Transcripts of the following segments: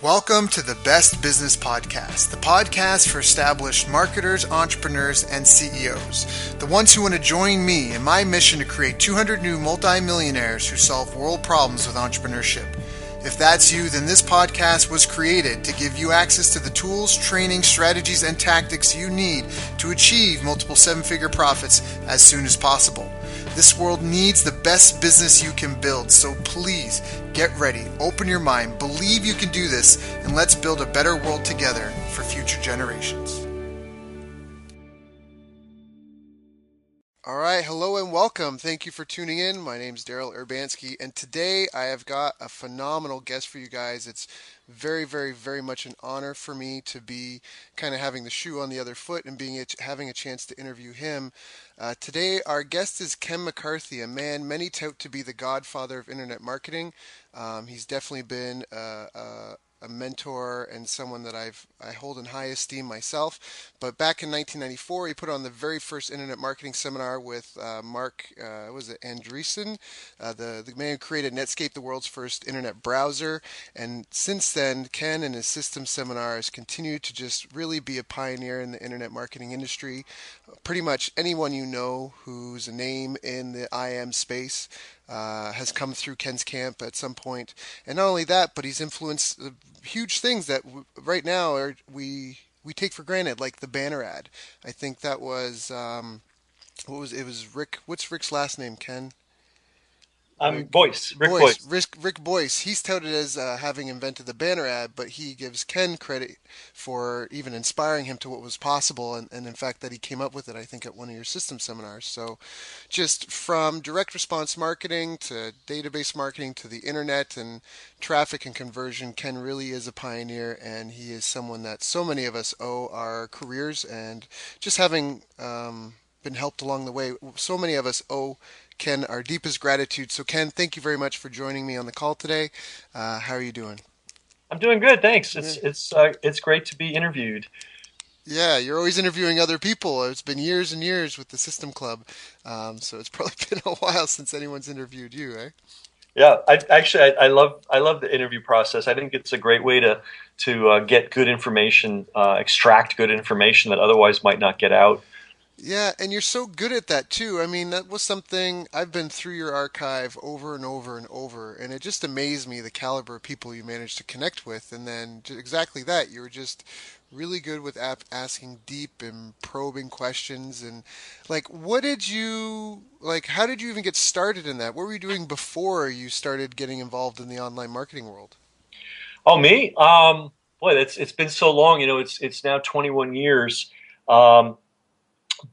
Welcome to the Best Business Podcast, the podcast for established marketers, entrepreneurs, and CEOs, the ones who want to join me in my mission to create 200 new multimillionaires who solve world problems with entrepreneurship. If that's you, then this podcast was created to give you access to the tools, training, strategies, and tactics you need to achieve multiple seven-figure profits as soon as possible. This world needs the best business you can build, so please get ready, open your mind, believe you can do this, and let's build a better world together for future generations. All right, hello and welcome. Thank you for tuning in. My name is Daryl Urbanski, and today I have got a phenomenal guest for you guys. It's very much an honor for me to be kind of having the shoe on the other foot and having a chance to interview him. Today, our guest is Ken McCarthy, a man many tout to be the godfather of internet marketing. He's definitely been a mentor and someone that I hold in high esteem myself. But back in 1994, he put on the very first internet marketing seminar with Mark, Andreessen, the man who created Netscape, the world's first internet browser. And since then, Ken and his system seminars continue to just really be a pioneer in the internet marketing industry. Pretty much anyone you know who's a name in the IM space has come through Ken's camp at some point. And not only that, but he's influenced huge things that right now we take for granted, like the banner ad. I think that was it was Rick. What's Rick's last name, Ken? Rick Boyce. Rick Boyce. He's touted as having invented the banner ad, but he gives Ken credit for even inspiring him to what was possible, and in fact that he came up with it, I think, at one of your system seminars. So just from direct response marketing to database marketing to the internet and traffic and conversion, Ken really is a pioneer, and he is someone that so many of us owe our careers, and just having been helped along the way, so many of us owe Ken our deepest gratitude. So Ken, thank you very much for joining me on the call today. How are you doing? I'm doing good, thanks. Yeah. It's great to be interviewed. Yeah, you're always interviewing other people. It's been years and years with the System Club, so it's probably been a while since anyone's interviewed you, eh? Yeah, I love the interview process. I think it's a great way to get good information, extract good information that otherwise might not get out. Yeah, and you're so good at that too. I mean, that was something I've been through your archive over and over and over, and it just amazed me the caliber of people you managed to connect with. And then exactly that, you were just really good with asking deep and probing questions. And like, how did you even get started in that? What were you doing before you started getting involved in the online marketing world? Oh, me? Boy, it's been so long. You know, it's now 21 years. Um,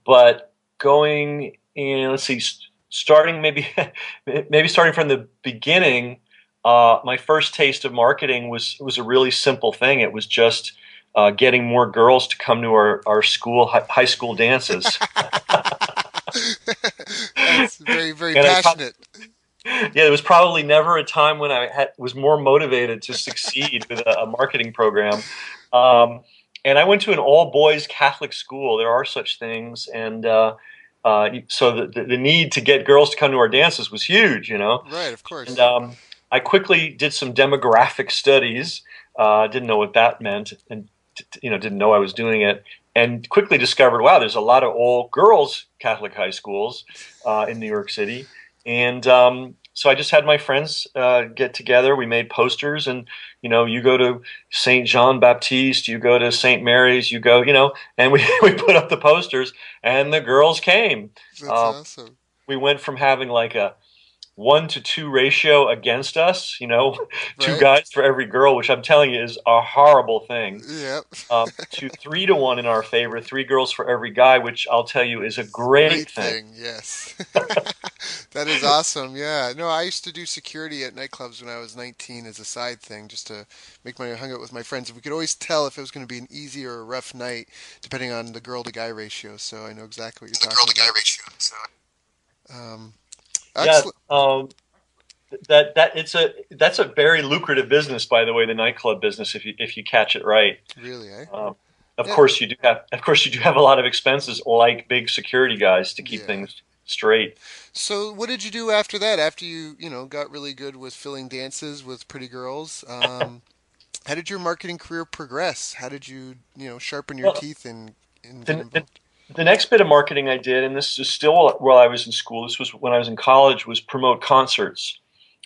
but going in, let's see, starting maybe maybe starting from the beginning. My first taste of marketing was a really simple thing. It was just getting more girls to come to our school high school dances. That's very And passionate. yeah, there was probably never a time when was more motivated to succeed with a marketing program. Um, and I went to an all boys Catholic school. There are such things, and so the need to get girls to come to our dances was huge, you know. Right, of And course. I quickly did some demographic studies. Didn't know what that meant, and didn't know I was doing it. And quickly discovered, wow, there's a lot of all girls Catholic high schools in New York City, and so I just had my friends get together. We made posters, and you go to St. John Baptiste, you go to St. Mary's, you go, and we we put up the posters, and the girls came. That's Uh, awesome. we went from having like a 1-to-2 ratio against us, two Right? guys for every girl, which I'm telling you is a horrible thing, Yep. to 3-to-1 in our favor, three girls for every guy, which I'll tell you is a great Great thing. thing, yes. That is awesome. Yeah. No, I used to do security at nightclubs when I was 19 as a side thing, just to make money. I hung out with my friends. We could always tell if it was going to be an easy or a rough night, depending on the girl to guy ratio. So I know exactly what The you're girl talking to guy about. ratio. So Um, Yeah, excellent. that's a very lucrative business, by the way, the nightclub business, if you catch it right. Really, eh? Um, Yeah. of course you do have a lot of expenses like big security guys to keep Yeah. things straight. So what did you do after that? After you got really good with filling dances with pretty girls? How did your marketing career progress? How did you, sharpen your Well, teeth and get the, the, involved? the next bit of marketing I did, and this is still while I was in school, this was when I was in college, was promote concerts.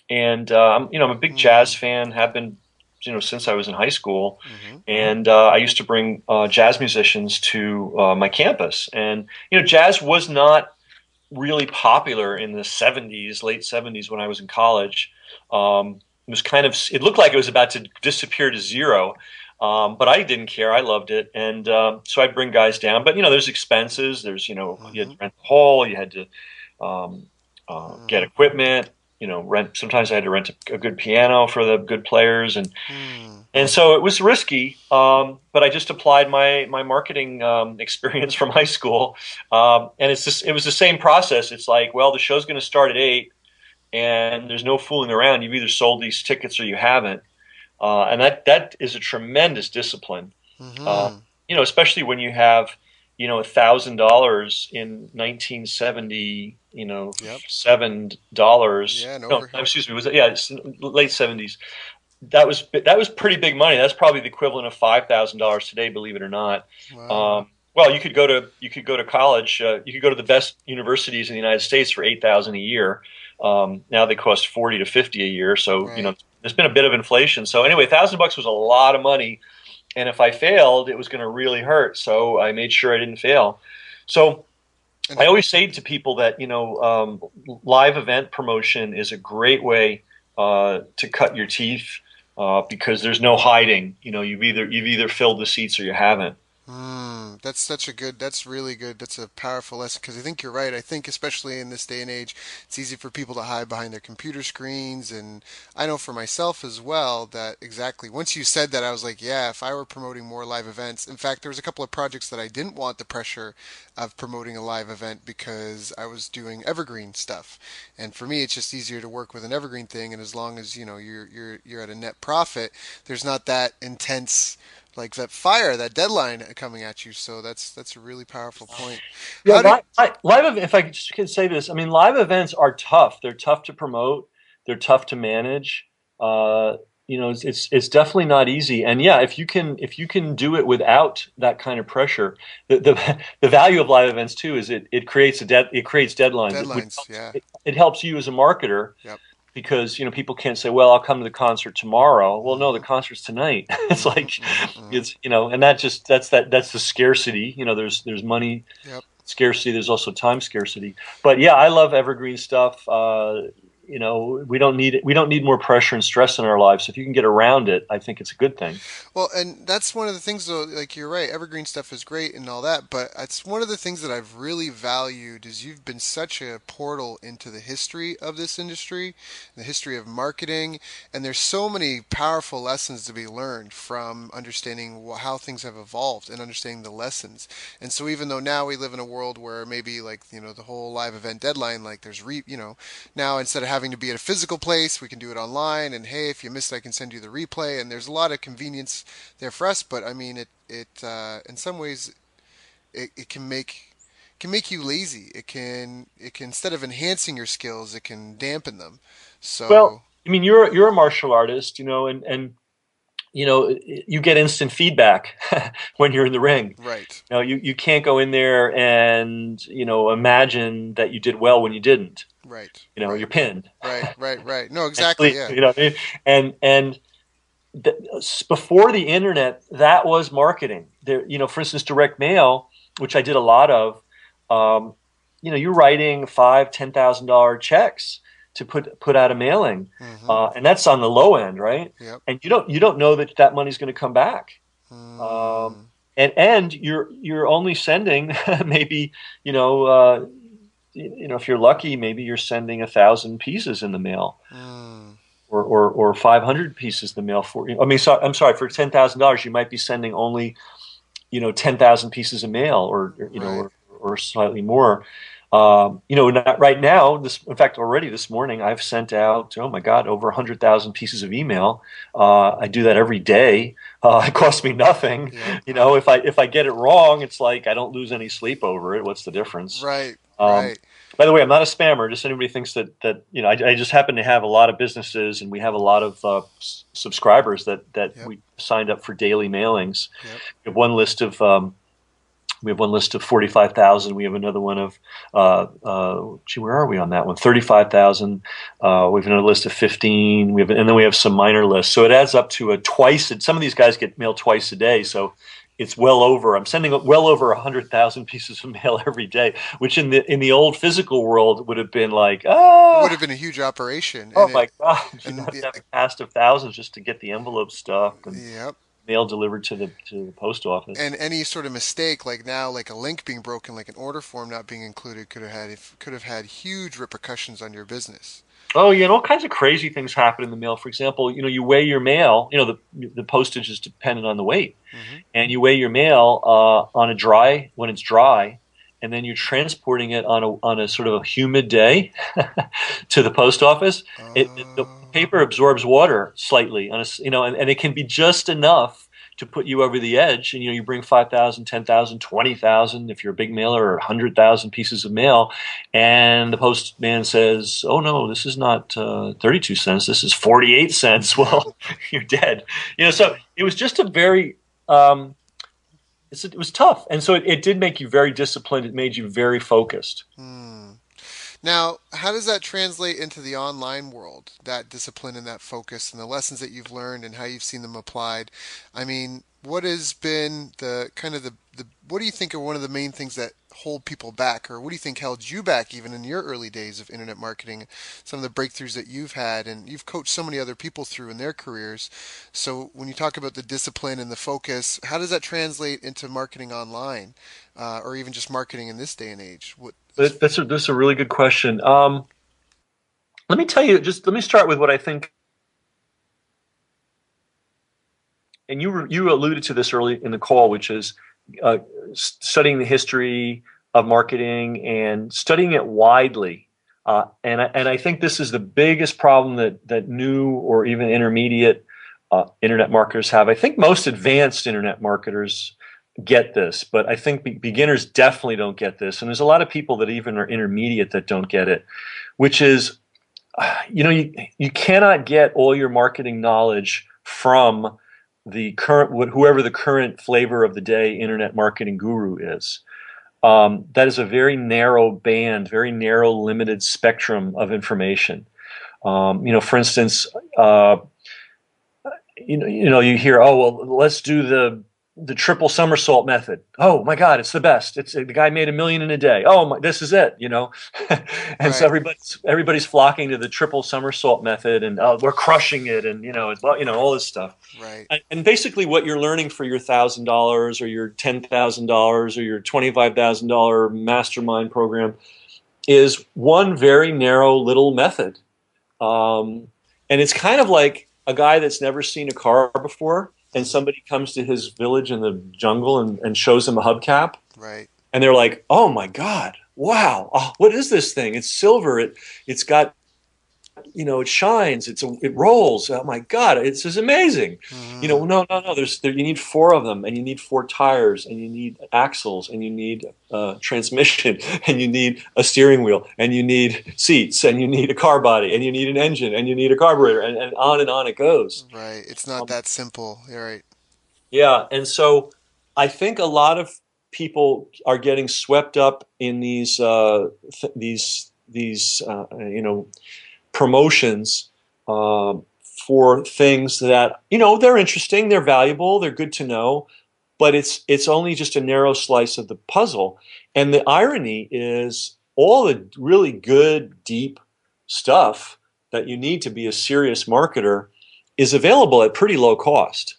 And I'm a big jazz Hmm. fan, have been, since I was in high school. Mm-hmm. And I used to bring jazz musicians to my campus. And jazz was not really popular in the '70s, late '70s when I was in college. It was it looked like it was about to disappear to zero. But I didn't care. I loved it, and so I'd bring guys down. But there's expenses. There's you had Mm-hmm. to rent the hall. You had to um, get Mm-hmm. equipment. Rent. Sometimes I had to rent a good piano for the good players, Hmm. and so it was risky, but I just applied my marketing experience from high school, and it was the same process. It's like, well, the show's going to start at 8, and there's no fooling around. You've either sold these tickets or you haven't, and that is a tremendous discipline. Uh, Mm-hmm. especially when you have $1,000 in 1970, Yep. $7. Yeah, and No, over. excuse me, was it? Yeah, it's late '70s. That was pretty big money. That's probably the equivalent of $5,000 today, believe it or not. Wow. Well, you could go to college. You could go to the best universities in the United States for 8,000 a year. Now they cost 40 to 50 a year. So Right. there's been a bit of inflation. So anyway, $1,000 was a lot of money, and if I failed, it was going to really hurt. So I made sure I didn't fail. So And I always say to people that live event promotion is a great way to cut your teeth because there's no hiding. You've either filled the seats or you haven't. That's such a good, that's really good. That's a powerful lesson because I think you're right. I think especially in this day and age, it's easy for people to hide behind their computer screens. And I know for myself as well that exactly once you said that, I was like, yeah, if I were promoting more live events. In fact, there was a couple of projects that I didn't want the pressure of promoting a live event because I was doing evergreen stuff. And for me, it's just easier to work with an evergreen thing. And as long as, you're at a net profit, there's not that intense like that fire, that deadline coming at you. So that's a really powerful point. Yeah, How did if I just can say this, I mean, live events are tough. They're tough to promote. They're tough to manage. Uh, it's definitely not easy. And yeah, if you can do it without that kind of pressure, the value of live events too is it creates deadlines. deadlines? Yeah. It helps you as a marketer Yep. because people can't say, well, I'll come to the concert tomorrow. Well, no, the Mm-hmm. concert's tonight. It's Mm-hmm. like Mm-hmm. Mm-hmm. and that's the scarcity. There's money Yep. scarcity. There's also time scarcity. But yeah, I love evergreen stuff. We don't need more pressure and stress in our lives. So if you can get around it, I think it's a good thing. Well, and that's one of the things, though. Like you're right, evergreen stuff is great and all that, but it's one of the things that I've really valued is you've been such a portal into the history of this industry, the history of marketing, and there's so many powerful lessons to be learned from understanding how things have evolved and understanding the lessons. And so, even though now we live in a world where maybe like the whole live event deadline, like there's now instead of having to be at a physical place, we can do it online. And hey, if you missed, I can send you the replay. And there's a lot of convenience there for us. But I mean, it in some ways it can make you lazy. It can instead of enhancing your skills, it can dampen them. Well, So I mean, you're a martial artist, and you get instant feedback when you're in the ring. right, You can't go in there and imagine that you did well when you didn't. right, You're right, pinned. right. No, exactly. Actually, Yeah. and before the internet, that was marketing. For instance, direct mail, which I did a lot of. Um, you're writing $5,000, $10,000 checks to put out a mailing, Mm-hmm. and that's on the low end, right? Yep. And you don't know that money's going to come back. Um, Mm, and you're only sending maybe if you're lucky, maybe you're sending 1,000 pieces in the mail, mm, or 500 pieces in the mail for. I mean, I'm sorry, for $10,000, you might be sending only 10,000 pieces of mail, right. or slightly more. Right now, in fact, already this morning, I've sent out, oh my God, over 100,000 pieces of email. I do that every day. It costs me nothing. Yep. If I get it wrong, it's like I don't lose any sleep over it. What's the difference? Right. Um, Right. By the way, I'm not a spammer. Just anybody thinks I just happen to have a lot of businesses, and we have a lot of subscribers that Yep. we signed up for daily mailings. Yep. We have one list of 45,000. We have another one of where are we on that one? 35,000. We have another list of 15. And then we have some minor lists. So it adds up to a twice. Some of these guys get mail twice a day. So it's well over. I'm sending well over 100,000 pieces of mail every day, which in the old physical world would have been like, It would have been a huge operation, oh my God, you'd and have to have a cast of thousands just to get the envelope stuffed and yep. mail delivered to the post office. And any sort of mistake, like now, like a link being broken, like an order form not being included, could have had huge repercussions on your business. Oh, yeah, and all kinds of crazy things happen in the mail. For example, you weigh your mail. The postage is dependent on the weight, Hmm. and you weigh your mail when it's dry, and then you're transporting it on a sort of a humid day to the post office. The paper absorbs water slightly and it can be just enough to put you over the edge. And you bring 5,000, 10,000, 20,000 if you're a big mailer, or 100,000 pieces of mail, and the postman says, "Oh no, this is not 32 cents. This is 48 cents." Yep. Well, you're dead. So it was just a very it was tough, and so it did make you very disciplined. It made you very focused. Hmm. Now, how does that translate into the online world? That discipline and that focus and the lessons that you've learned and how you've seen them applied. I mean, what has been the kind of the what do you think are one of the main things that hold people back, or what do you think held you back even in your early days of internet marketing? Some of the breakthroughs that you've had and you've coached so many other people through in their careers. So when you talk about the discipline and the focus, how does that translate into marketing online, or even just marketing in this day and age? That's a really good question. Let me tell you, let me start with what I think, and you alluded to this early in the call, which is uh, studying the history of marketing and studying it widely. And I think this is the biggest problem that new or even intermediate internet marketers have. I think most advanced internet marketers get this, but I think beginners definitely don't get this. And there's a lot of people that even are intermediate that don't get it, which is, you cannot get all your marketing knowledge from the current, whoever the current flavor of the day internet marketing guru is. That is a very narrow band, very narrow, limited spectrum of information. For instance, you hear, oh well, let's do the triple somersault method. Oh my God, it's the best. The guy made $1 million in a day. Oh my, this is it. And so Right. everybody's flocking to the triple somersault method, and we're crushing it, and all this stuff. Right. And basically, what you're learning for your $1,000 or your $10,000 or your $25,000 mastermind program is one very narrow little method. And it's kind of like a guy that's never seen a car before, and Hmm. somebody comes to his village in the jungle and shows him a hubcap, Right. and they're like, "Oh my God, wow, oh, what is this thing? It's silver. It's got it shines. It rolls. Oh my God, it's just amazing." Hmm. No, no, no. You need four of them, and you need four tires, and you need axles, and you need transmission, and you need a steering wheel, and you need seats, and you need a car body, and you need an engine, and you need a carburetor, and on it goes. Right. It's not Um, that simple. You're right. yeah, and so I think a lot of people are getting swept up in these promotions for things that they're interesting, they're valuable, they're good to know, but it's only just a narrow slice of the puzzle. And the irony is, all the really good, deep stuff that you need to be a serious marketer is available at pretty low cost.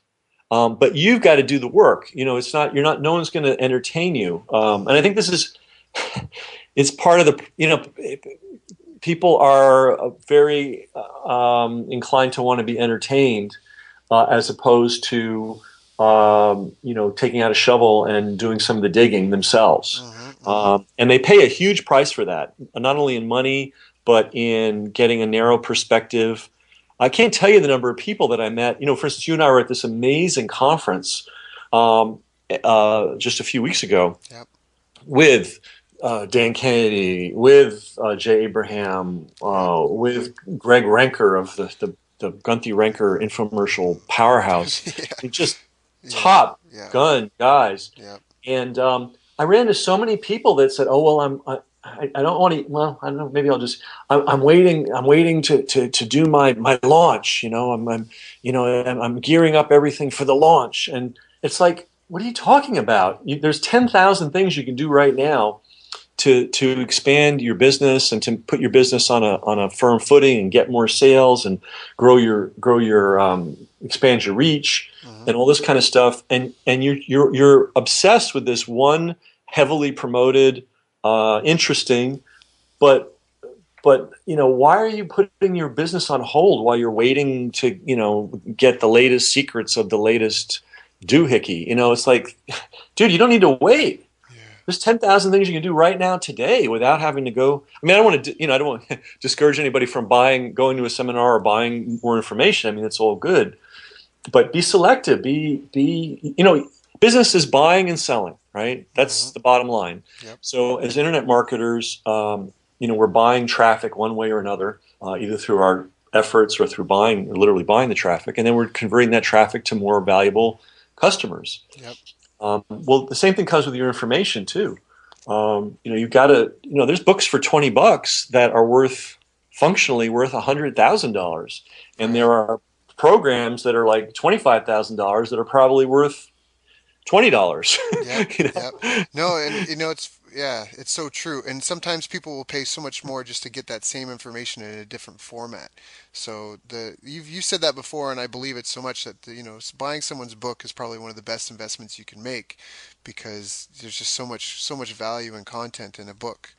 But you've got to do the work. It's not you're not. No one's going to entertain you. And I think this is it's part of the people are very inclined to want to be entertained, as opposed to taking out a shovel and doing some of the digging themselves. Hmm. Hmm. And they pay a huge price for that, not only in money but in getting a narrow perspective. I can't tell you the number of people that I met. For instance, you and I were at this amazing conference just a few weeks ago Yep. with Dan Kennedy, with Jay Abraham, Yep. with Greg Renker of the Gunther Renker infomercial powerhouse. Yeah. Just Yeah. top Yeah. gun guys. Yep. And I ran into so many people that said, "Oh well, I don't want to. Well, I don't know. Maybe I'll just. I'm waiting. I'm waiting to do my launch. I'm gearing up everything for the launch." And it's like, what are you talking about? There's 10,000 things you can do right now to expand your business and to put your business on a firm footing and get more sales and grow your expand your reach Hmm. and all this kind of stuff. And you're obsessed with this one heavily promoted, interesting, but why are you putting your business on hold while you're waiting to get the latest secrets of the latest doohickey? It's like, dude, you don't need to wait. Yeah. There's 10,000 things you can do right now today without having to go. I mean, I don't want to, I don't want to discourage anybody from going to a seminar or buying more information. I mean, it's all good, but be selective. Business is buying and selling, right? Hmm. That's the bottom line. Yep. So as internet marketers, we're buying traffic one way or another, either through our efforts or through literally buying the traffic, and then we're converting that traffic to more valuable customers. Yep. Well, the same thing comes with your information too. You've got to, there's books for $20 that are functionally worth $100,000, and Right. there are programs that are like $25,000 that are probably worth $20. Yep. you know, Yep. No, and it's yeah, it's so true. And sometimes people will pay so much more just to get that same information in a different format. So you said that before, and I believe it so much that buying someone's book is probably one of the best investments you can make because there's just so much value and content in a book.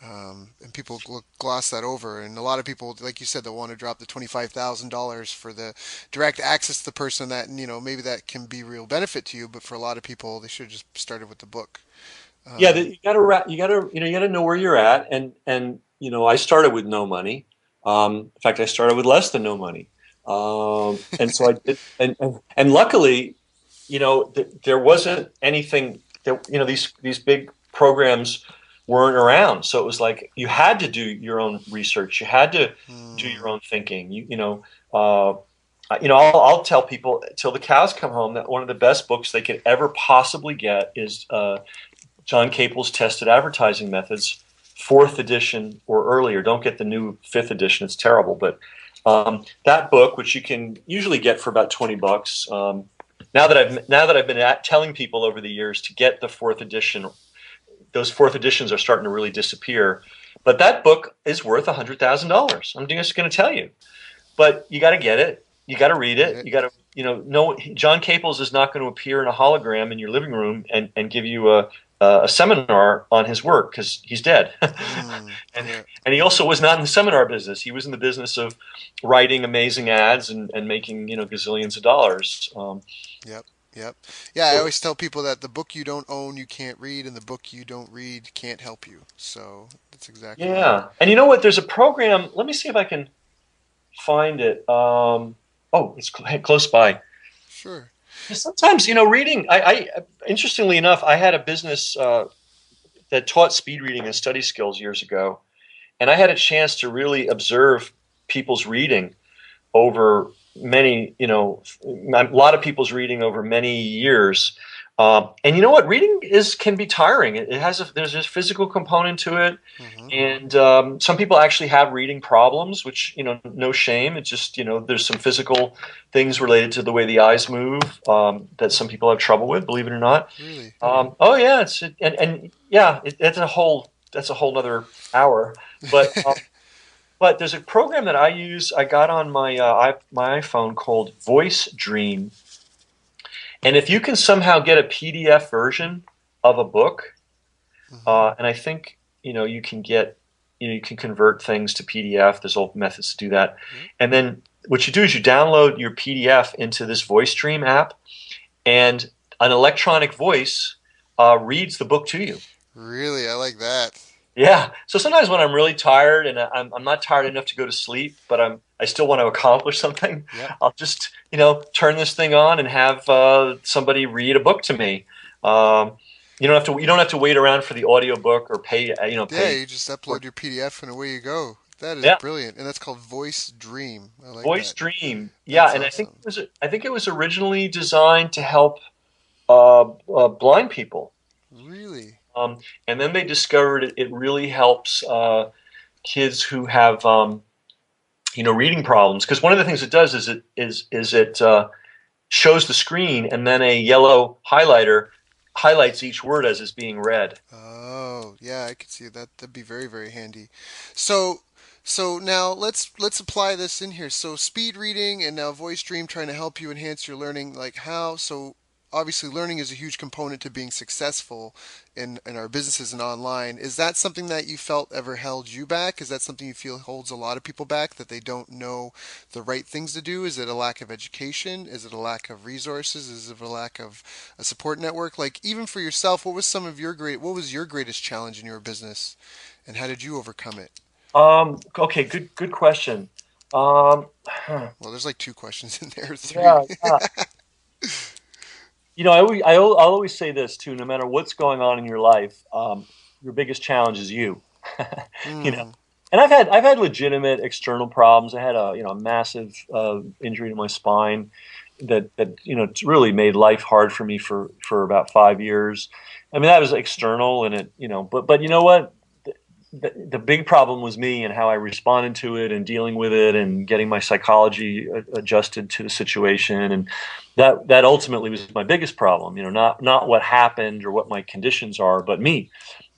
And people gloss that over. And a lot of people, like you said, they'll want to drop the $25,000 for the direct access to the person that, maybe that can be real benefit to you. But for a lot of people, they should have just started with the book. yeah, Um, you got to know where you're at, and I started with no money. In fact, I started with less than no money, and so I did, and luckily, there wasn't anything that these big programs weren't around, so it was like you had to do your own research, you had to do hmm, your own thinking. I'll tell people till the cows come home that one of the best books they could ever possibly get is John Capel's Tested Advertising Methods, fourth edition or earlier. Don't get the new fifth edition; it's terrible. But that book, which you can usually get for about $20, now that I've been telling people over the years to get the fourth edition, those fourth editions are starting to really disappear. But that book is worth $100,000. I'm just going to tell you. But you got to get it. You got to read get it. it? You got to, know John Caples is not going to appear in a hologram in your living room and give you a seminar on his work because he's dead. Mm, and yeah. and he also was not in the seminar business. He was in the business of writing amazing ads and making gazillions of dollars. Yep. Yep. Yeah, I So, always tell people that the book you don't own, you can't read, and the book you don't read can't help you. So that's exactly right. yeah, and you know what? There's a program. Let me see if I can find it. Oh, it's close by. Sure. Sometimes, reading. Interestingly enough, I had a business that taught speed reading and study skills years ago, and I had a chance to really observe people's reading over a lot of people's reading over many years. And you know what? Reading can be tiring. It has there's a physical component to it, Hmm. and some people actually have reading problems, which no shame. It's just there's some physical things related to the way the eyes move that some people have trouble with. Believe it or not. Really? Oh yeah, and yeah, that's a whole nother hour, but. But there's a program that I use. I got on my iPhone called Voice Dream, and if you can somehow get a PDF version of a book, Hmm. and I think you can get you can convert things to PDF. There's all methods to do that, Yep. and then what you do is you download your PDF into this Voice Dream app, and an electronic voice reads the book to you. Really? I like that. Yeah. So sometimes when I'm really tired and I'm not tired enough to go to sleep, but I still want to accomplish something, Yep. I'll just turn this thing on and have somebody read a book to me. Um, You don't have to wait around for the audiobook or pay Yeah, pay you just for. upload your PDF and away you go. That is Yeah. brilliant, and that's called Voice Dream. I like Voice that. Dream. Yeah, That's and awesome. I think it was originally designed to help blind people. Really? Um, and then they discovered it really helps kids who have reading problems. Because one of the things it does is it shows the screen, and then a yellow highlighter highlights each word as it's being read. Oh, yeah, I could see that. That'd be very, very handy. So, so now let's apply this in here. So speed reading and now voice dream trying to help you enhance your learning. Like how? So obviously learning is a huge component to being successful in our businesses and online. Is that something that you felt ever held you back? Is that something you feel holds a lot of people back that they don't know the right things to do? Is it a lack of education? Is it a lack of resources? Is it a lack of a support network? Like even for yourself, what was your greatest challenge in your business and how did you overcome it? Okay, good question. Um, Well, there's like two questions in there, three. yeah, yeah. I'll always say this too. No matter what's going on in your life, your biggest challenge is you. You know, Hmm. and I've had legitimate external problems. I had a massive injury to my spine that it's really made life hard for me for about 5 years. I mean, that was external, and but you know what? The big problem was me and how I responded to it and dealing with it and getting my psychology adjusted to the situation. And that ultimately was my biggest problem, not what happened or what my conditions are, but me.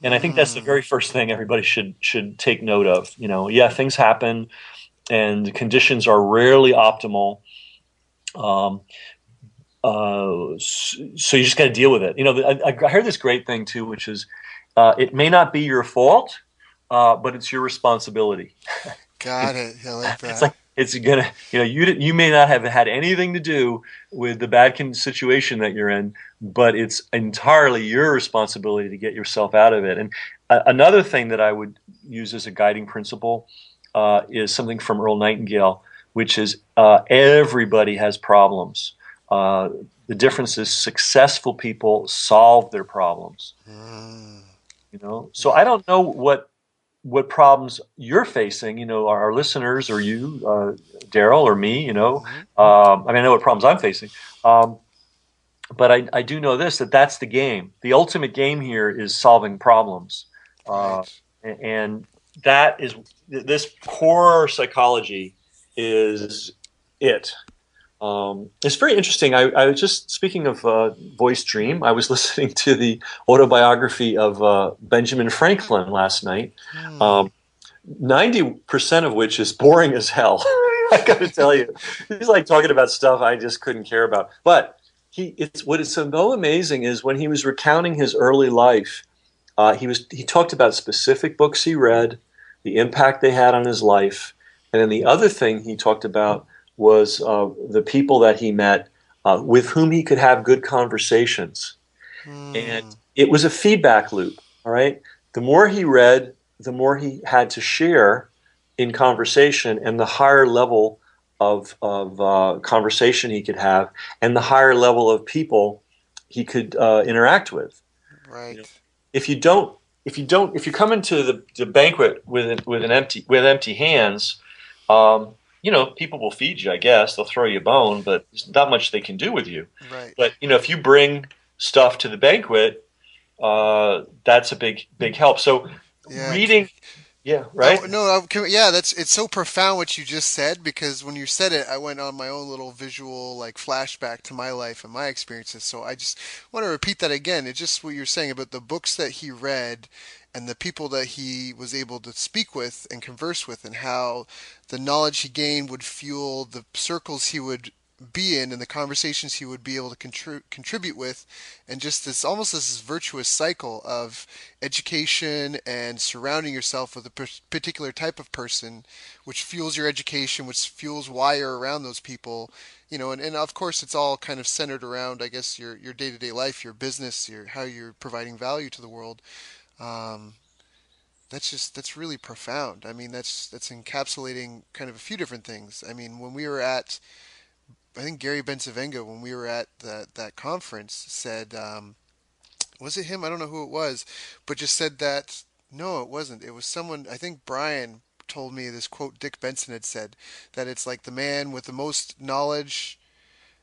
And I think that's the Hmm. very first thing everybody should take note of. Yeah, things happen and conditions are rarely optimal. Um, so you just got to deal with it. I heard this great thing too, which is it may not be your fault, but it's your responsibility. Got it. I like It's that. like it's gonna, you may not have had anything to do with the bad situation that you're in, but it's entirely your responsibility to get yourself out of it. And another thing that I would use as a guiding principle is something from Earl Nightingale, which is everybody has problems. Uh, the difference is successful people solve their problems. Hmm. So Yeah. I don't know what problems you're facing, our listeners or you, Daryl, or me, Hmm. I mean, I know what problems I'm facing. Um, but I do know that's the game. The ultimate game here is solving problems. Uh, Right. and that is this core psychology is it. It's very interesting. I was just speaking of voice dream. I was listening to the autobiography of Benjamin Franklin last night. Hmm. Um, 90% of which is boring as hell. I got to tell you, he's like talking about stuff I just couldn't care about. But it's what is so amazing is when he was recounting his early life, he talked about specific books he read, the impact they had on his life, and then the other thing he talked about was the people that he met with whom he could have good conversations. And Hmm. it was a feedback loop. All right. The more he read, the more he had to share in conversation, and the higher level of conversation he could have, and the higher level of people he could interact with. You know, Right. if you don't, if you come into the banquet with empty hands, people will feed you. I guess they'll throw you a bone, but there's not much they can do with you. Right. But if you bring stuff to the banquet, that's a big help. So Yeah. reading, yeah, I right. no, yeah, that's it's so profound what you just said because when you said it, I went on my own little visual like flashback to my life and my experiences. So I just want to repeat that again. It's just what you're saying about the books that he read and the people that he was able to speak with and converse with and how the knowledge he gained would fuel the circles he would be in and the conversations he would be able to contribute with and just this almost this virtuous cycle of education and surrounding yourself with a particular type of person, which fuels your education, which fuels why you're around those people. And of course it's all kind of centered around, I guess, your day-to-day life, your business, your how you're providing value to the world. Um, that's really profound. I mean, that's encapsulating kind of a few different things. I mean, when we were at, I think Gary Bencivenga, when we were at that conference, said Was it him? I don't know who it was, but just said that no, it wasn't. It was someone. I think Brian told me this quote Dick Benson had said that it's like the man with the most knowledge.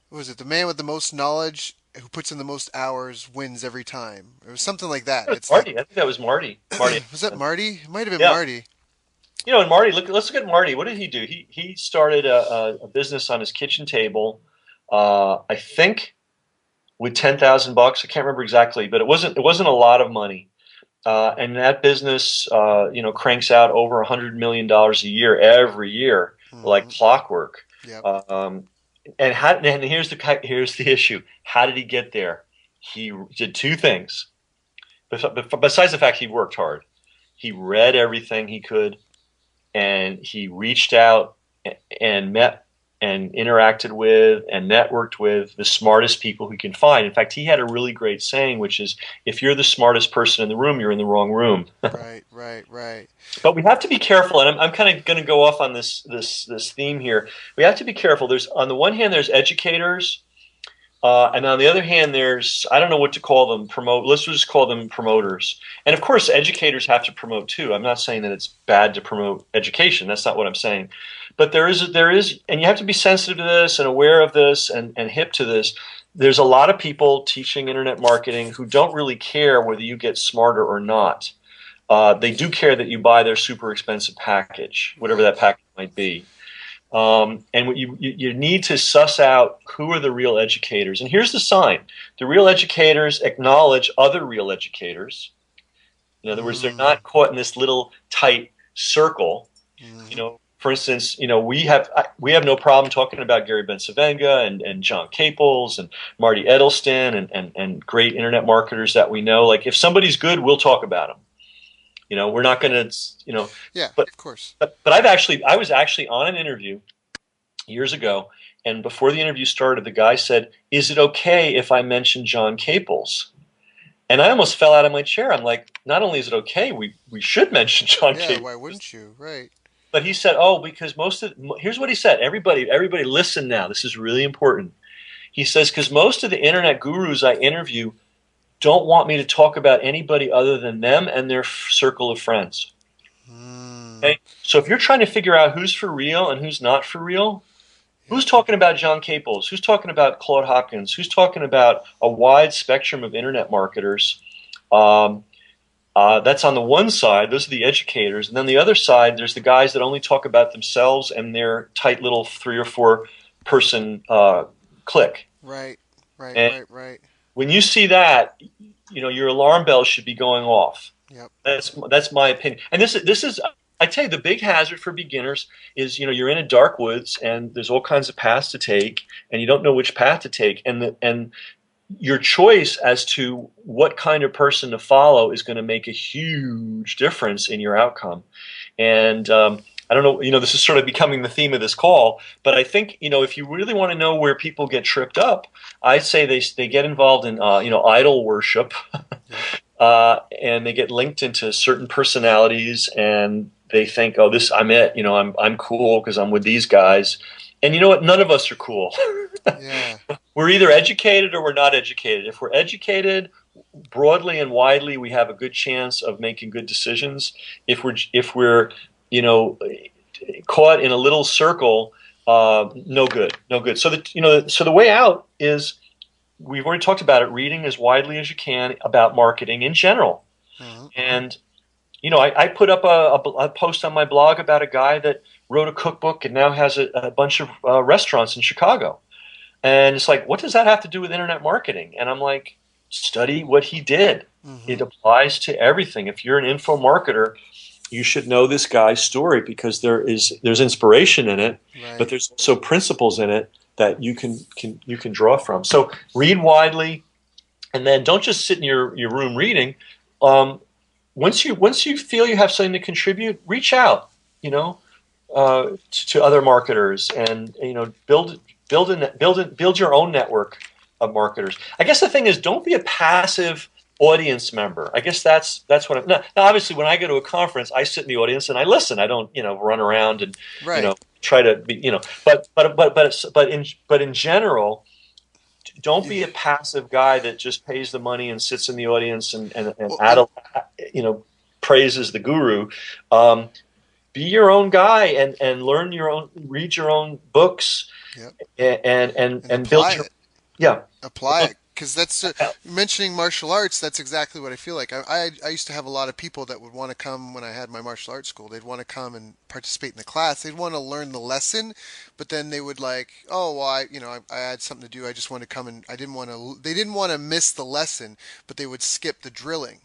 What was it? The man with the most knowledge who puts in the most hours wins every time. It was something like that. That was It's like, Marty. I think that was Marty. Marty. was that Marty? It might have been Yeah. Marty. And Marty, let's look at Marty. What did he do? He started a business on his kitchen table. I think with $10,000. I can't remember exactly, but it wasn't a lot of money. And that business, cranks out over $100 million a year every year, like Hmm. clockwork. Yep. Um, and here's the issue. How did he get there? He did two things. Besides the fact he worked hard, he read everything he could, and he reached out and met and interacted with and networked with the smartest people he can find. In fact, he had a really great saying, which is, if you're the smartest person in the room, you're in the wrong room. Right. Right. Right. But we have to be careful, and I'm kind of going to go off on this theme here. We have to be careful. There's, on the one hand, there's educators, and on the other hand, there's, I don't know what to call them, let's just call them promoters. And of course, educators have to promote too. I'm not saying that it's bad to promote education. That's not what I'm saying. But there is, and you have to be sensitive to this and aware of this and hip to this. There's a lot of people teaching internet marketing who don't really care whether you get smarter or not. They do care that you buy their super expensive package, whatever Right. that package might be. And what you need to suss out who are the real educators. And here's the sign. The real educators acknowledge other real educators. In other words, they're Mm. not caught in this little tight circle. Hmm. For instance, we have no problem talking about Gary Bencivenga and John Caples and Marty Edelston and great internet marketers that we know. Like, if somebody's good, we'll talk about them. We're not going to, Yeah. but Of course. but I was actually on an interview years ago, and before the interview started, the guy said, "Is it okay if I mention John Caples?" And I almost fell out of my chair. I'm like, not only is it okay, we should mention John Yeah. Caples. Why wouldn't you? Right. But he said, "Oh, because here's what he said. Everybody, listen now. This is really important." He says, "Because most of the internet gurus I interview don't want me to talk about anybody other than them and their circle of friends." Mm. Okay, so if you're trying to figure out who's for real and who's not for real, Yep. who's talking about John Caples? Who's talking about Claude Hopkins? Who's talking about a wide spectrum of internet marketers? Um, that's on the one side. Those are the educators. And then the other side, there's the guys that only talk about themselves and their tight little 3 or 4 person clique. Right. Right. And Right. Right. when you see that, your alarm bells should be going off. Yep. That's my opinion. And this is, I tell you, the big hazard for beginners is, you're in a dark woods and there's all kinds of paths to take, and you don't know which path to take, and your choice as to what kind of person to follow is going to make a huge difference in your outcome. And I don't know, this is sort of becoming the theme of this call, but I think, if you really want to know where people get tripped up, I'd say they get involved in, idol worship. Yep. And they get linked into certain personalities, and they think, "Oh, this, I'm it. I'm cool because I'm with these guys." And you know what? None of us are cool. Yeah. We're either educated or we're not educated. If we're educated broadly and widely, we have a good chance of making good decisions. If we're you know caught in a little circle, no good, no good. So the way out is, we've already talked about it, reading as widely as you can about marketing in general. Hmm. And I put up a post on my blog about a guy that wrote a cookbook and now has a bunch of restaurants in Chicago. And it's like, what does that have to do with internet marketing? And I'm like, study what he did. Hmm. It applies to everything. If you're an info marketer, you should know this guy's story, because there's inspiration in it, but Right. there's also principles in it that you can draw from. So read widely, and then don't just sit in your room reading. Um, once you feel you have something to contribute, reach out, to other marketers, and build your own network of marketers. I guess the thing is, don't be a passive audience member. I guess that's what I'm. Now, obviously, when I go to a conference, I sit in the audience and I listen. I don't, run around and, Right. try to be, but in general, don't you, be a passive guy that just pays the money and sits in the audience and well, and you know, praises the guru. Um, be your own guy and learn your own, read your own books yeah, and and build apply your, it. yeah. Apply it, because that's mentioning martial arts. That's exactly what I feel like. I used to have a lot of people that would want to come when I had my martial arts school. They'd want to come and participate in the class. They'd want to learn the lesson, but then they would like, oh well, I had something to do. I just want to come, and I didn't want to. They didn't want to miss the lesson, but they would skip the drilling.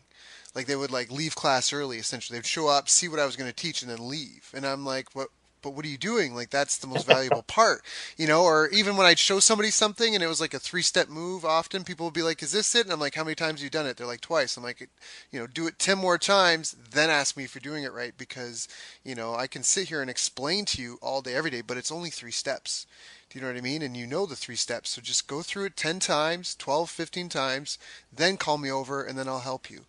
Like they would like leave class early. Essentially, they'd show up, see what I was going to teach, and then leave. And I'm like, what? But what are you doing? Like that's the most valuable part, Or even when I'd show somebody something and it was like a three-step move, often people would be like, "Is this it?" And I'm like, "How many times have you done it?" They're like, "Twice." I'm like, "Do it 10 more times, then ask me if you're doing it right, because I can sit here and explain to you all day, every day, but it's only 3 steps." Do you know what I mean? And you know the 3 steps, so just go through it 10 times, 12, 15 times, then call me over, and then I'll help you.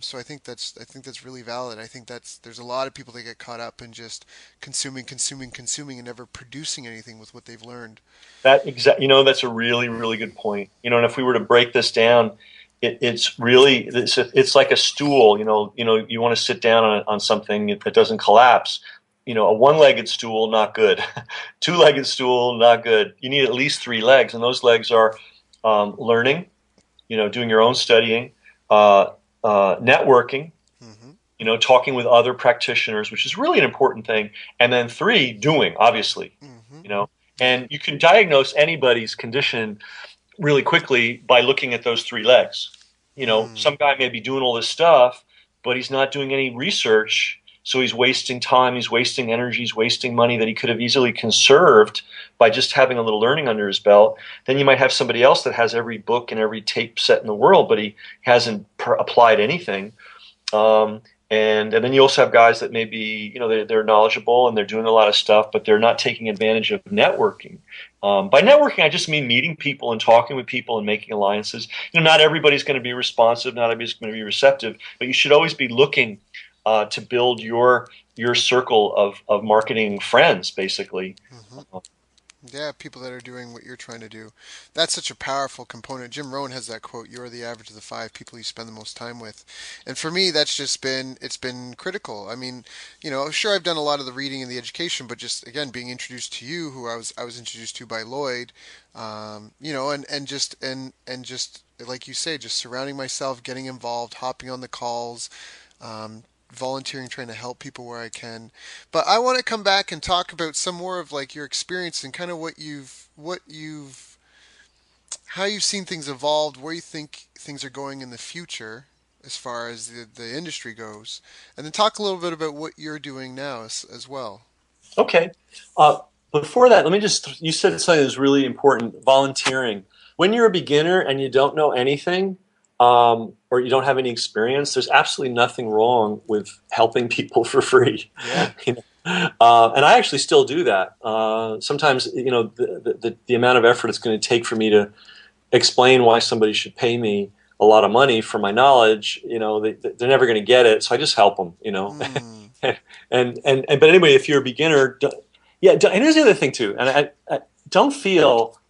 So I think that's really valid. I think there's a lot of people that get caught up in just consuming, consuming, consuming, and never producing anything with what they've learned. That's a really, really good point. And if we were to break this down, it's like a stool. You want to sit down on something that doesn't collapse. A one-legged stool, not good. Two-legged stool, not good. You need at least 3 legs, and those legs are learning, doing your own studying, networking, Hmm. talking with other practitioners, which is really an important thing. And then 3, doing, obviously, Hmm. you know, Yeah. and you can diagnose anybody's condition really quickly by looking at those 3 legs. Mm. Some guy may be doing all this stuff, but he's not doing any research. So he's wasting time, he's wasting energy, he's wasting money that he could have easily conserved by just having a little learning under his belt. Then you might have somebody else that has every book and every tape set in the world, but he hasn't applied anything. Um, and then you also have guys that maybe they're knowledgeable and they're doing a lot of stuff, but they're not taking advantage of networking. By networking, I just mean meeting people and talking with people and making alliances. Not everybody's going to be responsive, not everybody's going to be receptive, but you should always be looking to build your circle of marketing friends, basically. Hmm. Yeah, people that are doing what you're trying to do. That's such a powerful component. Jim Rohn has that quote, "You are the average of the 5 people you spend the most time with." And for me, it's been critical. I mean, sure I've done a lot of the reading and the education, but just again being introduced to you, who I was introduced to by Lloyd, and just like you say, just surrounding myself, getting involved, hopping on the calls, um, volunteering, trying to help people where I can. But I want to come back and talk about some more of like your experience and kind of how you've seen things evolved, where you think things are going in the future as far as the industry goes, and then talk a little bit about what you're doing now as well. Okay. Uh, Before that, you said something that's really important, volunteering. When you're a beginner and you don't know anything, or you don't have any experience, there's absolutely nothing wrong with helping people for free. Yeah. You know? And I actually still do that. Sometimes, the amount of effort it's going to take for me to explain why somebody should pay me a lot of money for my knowledge, they're never going to get it. So I just help them. Hmm. But anyway, if you're a beginner, yeah. And here's the other thing too, and I don't feel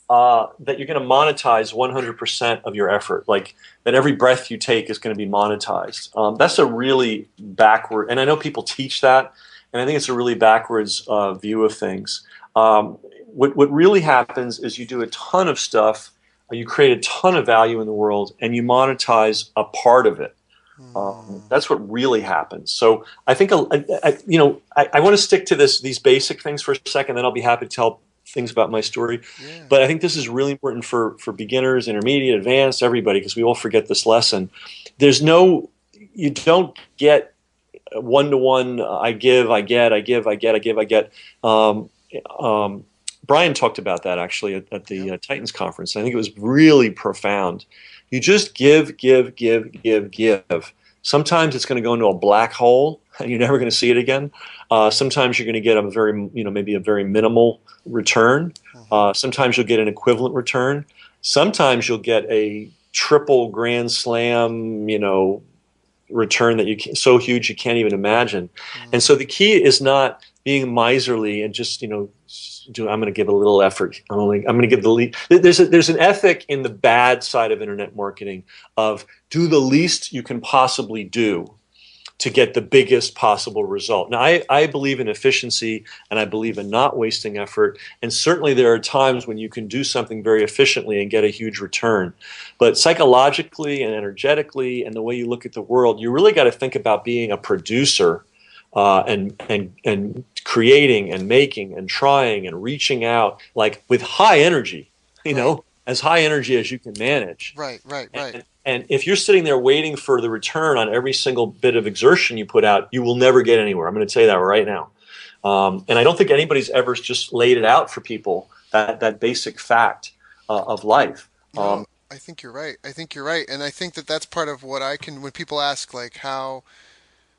that you're going to monetize 100% of your effort, like that every breath you take is going to be monetized. That's a really backward, and I know people teach that, and I think it's a really backwards view of things. What really happens is you do a ton of stuff, you create a ton of value in the world, and you monetize a part of it. Hmm. That's what really happens. So I think I want to stick to these basic things for a second. Then I'll be happy to tell things about my story. Yeah. But I think this is really important for beginners, intermediate, advanced, everybody, because we all forget this lesson. You don't get one-to-one. I give, I get, I give, I get, I give, I get. Um, um, Brian talked about that actually at the Yep. Titans conference. I think it was really profound. You just give, give, give, give, give. Sometimes it's going to go into a black hole and you're never going to see it again. Sometimes you're going to get maybe a very minimal return. Hmm. Sometimes you'll get an equivalent return. Sometimes you'll get a triple grand slam, return that so huge you can't even imagine. And so Hmm. the key is not being miserly and just I'm going to give a little effort. I'm going to give the lead. There's an ethic in the bad side of internet marketing of do the least you can possibly do to get the biggest possible result. Now, I believe in efficiency and I believe in not wasting effort. And certainly there are times when you can do something very efficiently and get a huge return. But psychologically and energetically and the way you look at the world, you really got to think about being a producer and creating and making and trying and reaching out like with high energy, Right. as high energy as you can manage. Right. Right. Right. And if you're sitting there waiting for the return on every single bit of exertion you put out, you will never get anywhere. I'm going to tell you that right now. And I don't think anybody's ever just laid it out for people, that basic fact of life. No, I think you're right. I think you're right, and I think that that's part of what I can. When people ask like how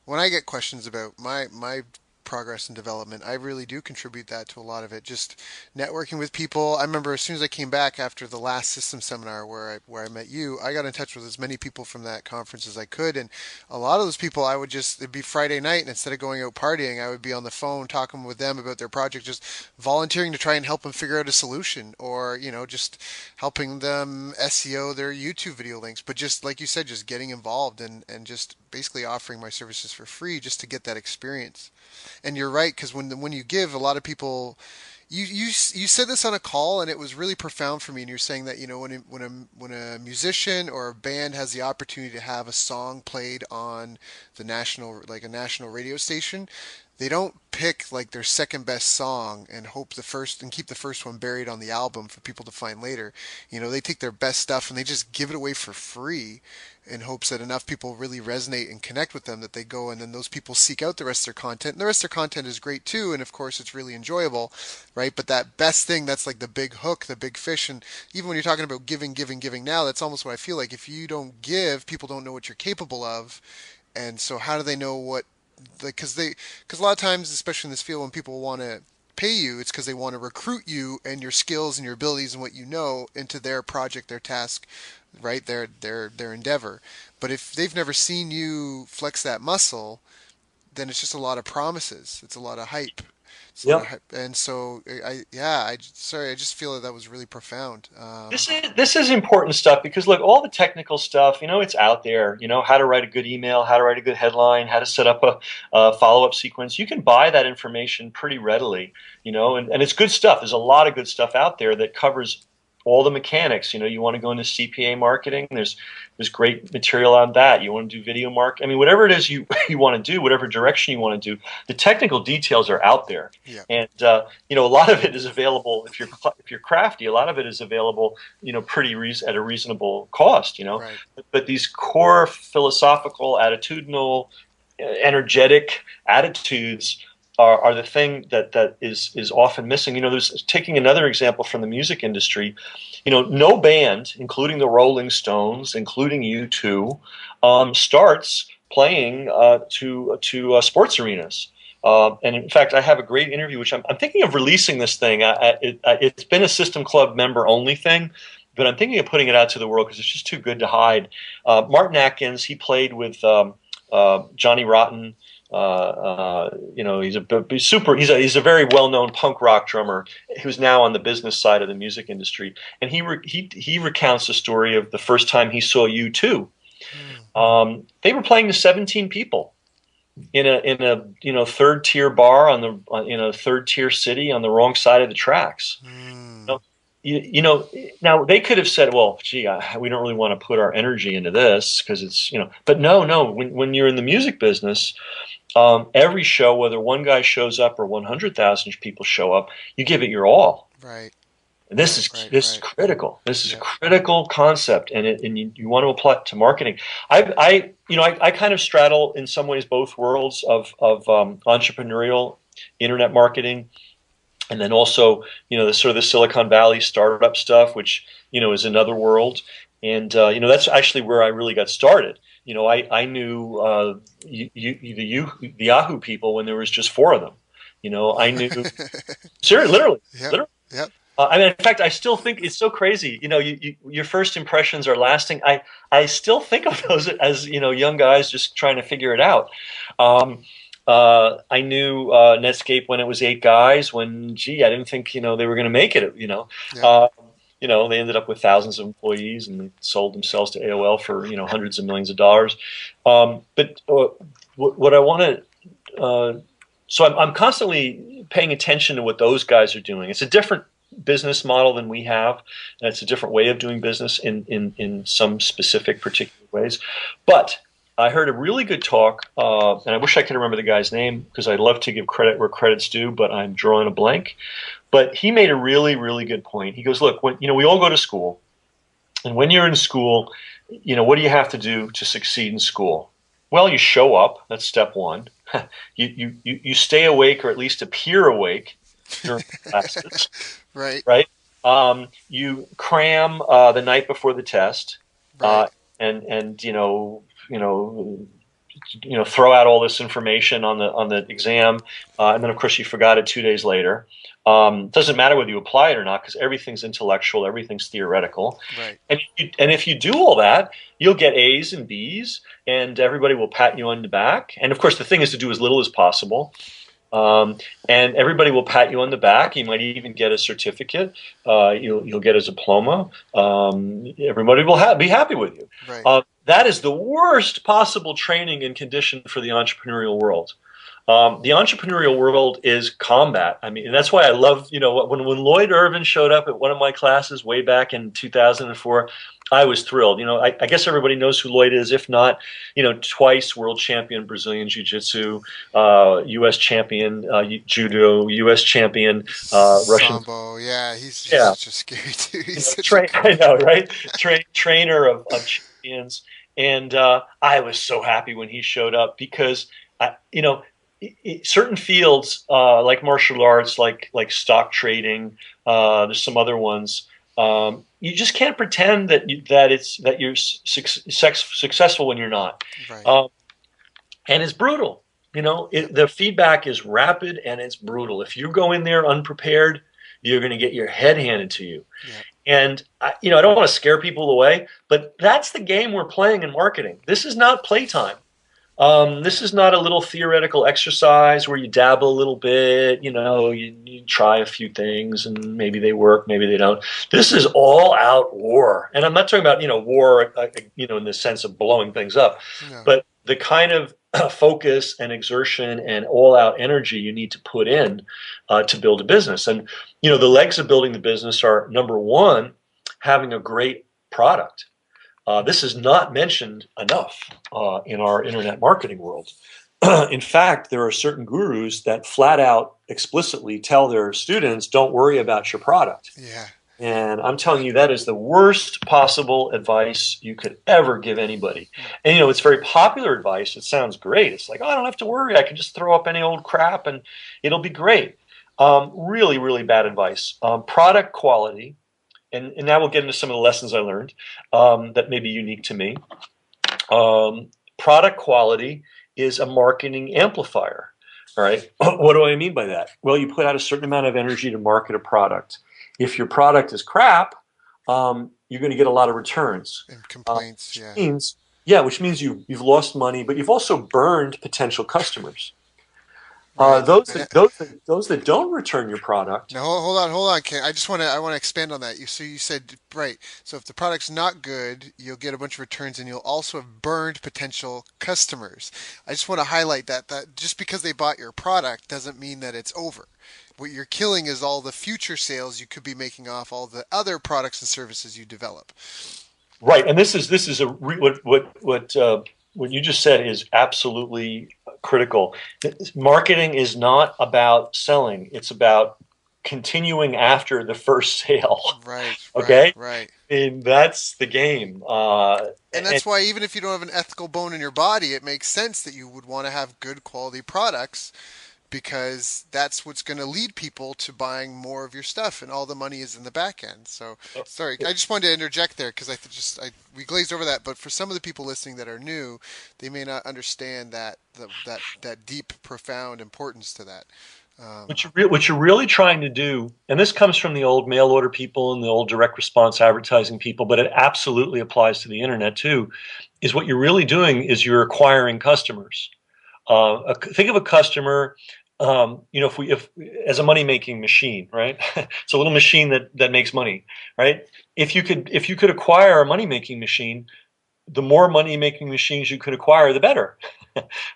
when I get questions about my progress and development, I really do contribute that to a lot of it. Just networking with people. I remember as soon as I came back after the last system seminar where I met you, I got in touch with as many people from that conference as I could, and a lot of those people I would just it'd be Friday night, and instead of going out partying, I would be on the phone talking with them about their project, just volunteering to try and help them figure out a solution, or just helping them SEO their YouTube video links. But just like you said, just getting involved and just basically offering my services for free just to get that experience. And you're right, because when you give, a lot of people, you said this on a call, and it was really profound for me. And you're saying that when a musician or a band has the opportunity to have a song played on the national like a national radio station, they don't pick like their second best song and hope the first and keep the first one buried on the album for people to find later. They take their best stuff and they just give it away for free in hopes that enough people really resonate and connect with them that they go and then those people seek out the rest of their content. And the rest of their content is great too, and of course it's really enjoyable, right? But that best thing, that's like the big hook, the big fish. And even when you're talking about giving, giving, giving now, that's almost what I feel like. If you don't give, people don't know what you're capable of. And so how do they know what because a lot of times, especially in this field, when people want to pay you, it's because they want to recruit you and your skills and your abilities and what you know into their project, their task, right? Their endeavor. But if they've never seen you flex that muscle, then it's just a lot of promises. It's a lot of hype. It's a lot of Yep. hype. And so sorry, I just feel that was really profound. This is important stuff because look, all the technical stuff, it's out there. How to write a good email, how to write a good headline, how to set up a follow-up sequence. You can buy that information pretty readily. And it's good stuff. There's a lot of good stuff out there that covers all the mechanics. You want to go into CPA marketing. There's great material on that. You want to do video I mean, whatever it is you you want to do, whatever direction you want to do, the technical details are out there. Yeah. And a lot of it is available if you're crafty. A lot of it is available, at a reasonable cost. Right. But these core philosophical, attitudinal, energetic attitudes are the thing that is often missing. There's taking another example from the music industry. No band, including the Rolling Stones, including U2, starts playing to sports arenas. And in fact, I have a great interview, which I'm thinking of releasing this thing. It's been a System Club member only thing, but I'm thinking of putting it out to the world because it's just too good to hide. Martin Atkins, he played with Johnny Rotten. He's a very well-known punk rock drummer who's now on the business side of the music industry, and he recounts the story of the first time he saw U2. They were playing to 17 people in a third tier bar in a third tier city on the wrong side of the tracks. Now they could have said, well, gee, we don't really want to put our energy into this because it's, but no, when you're in the music business, every show, whether one guy shows up or 100,000 people show up, you give it your all. Right. And this is critical. This is a critical concept, and you want to apply it to marketing. I kind of straddle in some ways both worlds of entrepreneurial internet marketing, and then also the sort of the Silicon Valley startup stuff, which is another world. And that's actually where I really got started. I knew the Yahoo people when there was just four of them. I knew seriously, literally, Yep. literally. Yep. I mean, in fact, I still think it's so crazy. Your first impressions are lasting. I still think of those as young guys just trying to figure it out. I knew Netscape when it was 8 guys. When, gee, I didn't think they were going to make it. Yep. Uh, they ended up with thousands of employees and they sold themselves to AOL for hundreds of millions of dollars. But what I want to so I'm constantly paying attention to what those guys are doing. It's a different business model than we have, and it's a different way of doing business in some specific particular ways. But I heard a really good talk, and I wish I could remember the guy's name because I'd love to give credit where credit's due, but I'm drawing a blank. But he made a really, really good point. He goes, look, when we all go to school, and when you're in school, what do you have to do to succeed in school? Well, you show up. That's step one. You stay awake or at least appear awake during classes, Right. right? You cram the night before the test, Right. and throw out all this information on the exam, and then of course you forgot it 2 days later. Doesn't matter whether you apply it or not because everything's intellectual, everything's theoretical. Right. And if you do all that, you'll get A's and B's, and everybody will pat you on the back. And of course, the thing is to do as little as possible. And everybody will pat you on the back. You might even get a certificate. You'll get a diploma. Everybody will be happy with you. Right. That is the worst possible training and condition for the entrepreneurial world. The entrepreneurial world is combat. I mean, and that's why I love, when Lloyd Irvin showed up at one of my classes way back in 2004, I was thrilled. I guess everybody knows who Lloyd is. If not, twice world champion Brazilian Jiu-Jitsu, U.S. champion judo, U.S. champion Russian. Sambo. Yeah, he's Yeah, such a scary dude. He's such a I know, right? Trainer of champions, and I was so happy when he showed up because certain fields like martial arts, like stock trading, there's some other ones. You just can't pretend that you're successful when you're not, right. and it's brutal. The feedback is rapid and it's brutal. If you go in there unprepared, you're going to get your head handed to you. Yeah. And I don't want to scare people away, but that's the game we're playing in marketing. This is not playtime. This is not a little theoretical exercise where you dabble a little bit, you try a few things and maybe they work, maybe they don't. This is all out war. And I'm not talking about, war, in the sense of blowing things up, No. but the kind of focus and exertion and all out energy you need to put in to build a business. And, the legs of building the business are, number one, having a great product. This is not mentioned enough in our internet marketing world. In fact, there are certain gurus that flat out explicitly tell their students, don't worry about your product. Yeah. And I'm telling you, that is the worst possible advice you could ever give anybody. And, it's very popular advice. It sounds great. It's like, oh, I don't have to worry. I can just throw up any old crap and it'll be great. Really, really bad advice. Product quality. And now we'll get into some of the lessons I learned that may be unique to me. Product quality is a marketing amplifier. All right. What do I mean by that? Well, you put out a certain amount of energy to market a product. If your product is crap, you're going to get a lot of returns. And complaints. Which means you've lost money, but you've also burned potential customers. Right. Those that don't return your product. Now hold on, Ken. I want to expand on that. You said right. So if the product's not good, you'll get a bunch of returns, and you'll also have burned potential customers. I just want to highlight that just because they bought your product doesn't mean that it's over. What you're killing is all the future sales you could be making off all the other products and services you develop. Right, and this is what you just said is absolutely critical. Marketing is not about selling; it's about continuing after the first sale. Right. Okay. Right. And that's the game. And that's why even if you don't have an ethical bone in your body, it makes sense that you would want to have good quality products because that's what's going to lead people to buying more of your stuff, and all the money is in the back end. So, sorry, I just wanted to interject there because we glazed over that. But for some of the people listening that are new, they may not understand that deep, profound importance to that. What you're really trying to do, and this comes from the old mail order people and the old direct response advertising people, but it absolutely applies to the internet too, is what you're really doing is you're acquiring customers. Think of a customer, if as a money making machine, right? It's a little machine that makes money, right? If you could acquire a money making machine, the more money making machines you could acquire, the better,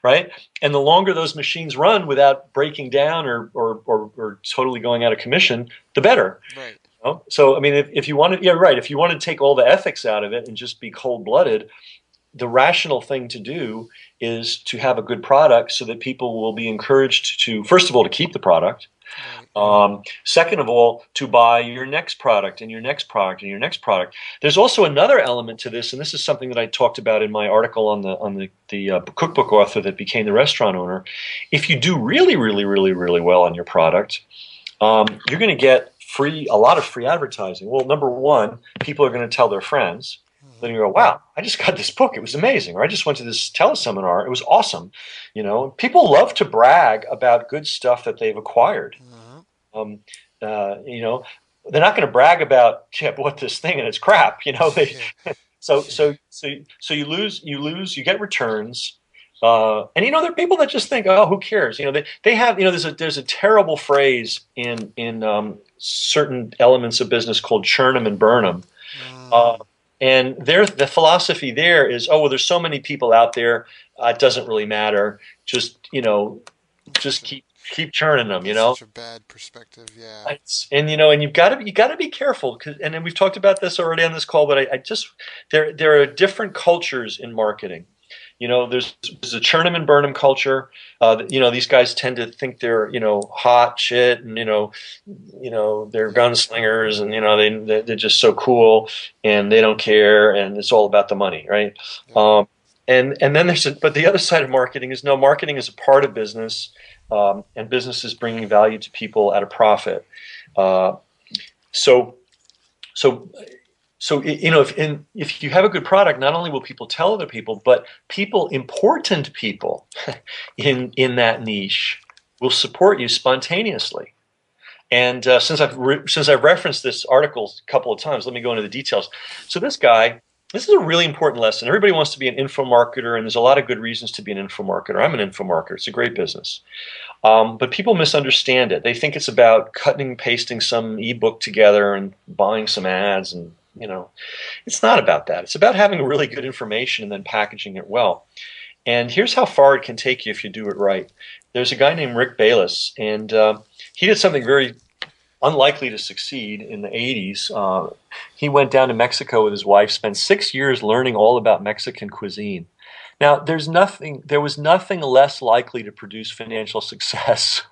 right? And the longer those machines run without breaking down or totally going out of commission, the better. Right. So, I mean, if you want to, yeah, right. If you want to take all the ethics out of it and just be cold blooded, the rational thing to do is to have a good product so that people will be encouraged to, first of all, to keep the product. Right. Second of all, to buy your next product and your next product and your next product. There's also another element to this, and this is something that I talked about in my article on the cookbook author that became the restaurant owner. If you do really, really, really, really well on your product, you're going to get a lot of free advertising. Well, number one, people are going to tell their friends. Then you go, wow, I just got this book. It was amazing. Or I just went to this teleseminar. It was awesome. People love to brag about good stuff that they've acquired. Um, they're not going to brag about, yeah, I bought this thing and it's crap. So you lose, you get returns. And there are people that just think, oh, who cares? They have, there's a terrible phrase in certain elements of business called churn 'em and burn 'em. And the philosophy there is, oh, well, there's so many people out there, it doesn't really matter. Just keep churning them. Such a bad perspective. Yeah. And you've got to be careful. And then we've talked about this already on this call, but there are different cultures in marketing. There's a churn 'em and burn 'em culture. These guys tend to think they're, hot shit, and they're gunslingers, and they're just so cool, and they don't care, and it's all about the money, right? Yeah. And then but the other side of marketing is, no, marketing is a part of business, and business is bringing value to people at a profit. So if you have a good product, not only will people tell other people, but important people in that niche will support you spontaneously. And since I've referenced this article a couple of times, let me go into the details. So this is a really important lesson. Everybody wants to be an infomarketer, and there's a lot of good reasons to be an infomarketer. I'm an infomarketer. It's a great business. But people misunderstand it. They think it's about cutting and pasting some ebook together and buying some ads, and it's not about that. It's about having really good information and then packaging it well. And here's how far it can take you if you do it right. There's a guy named Rick Bayless, and he did something very unlikely to succeed in the 80s. He went down to Mexico with his wife, spent 6 years learning all about Mexican cuisine. Now, there was nothing less likely to produce financial success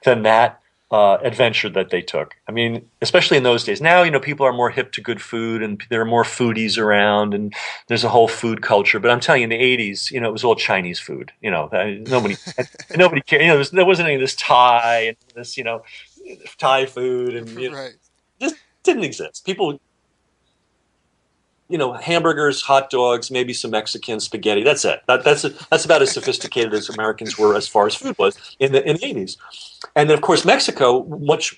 than that adventure that they took. I mean, especially in those days. Now, people are more hip to good food, and there are more foodies around, and there's a whole food culture. But I'm telling you, in the 80s, it was all Chinese food. Nobody cared. There wasn't any of this Thai and this, Thai food, and Right. just didn't exist. People, hamburgers, hot dogs, maybe some Mexican spaghetti. That's it. That's about as sophisticated as Americans were as far as food was in the 80s. And then, of course, Mexico,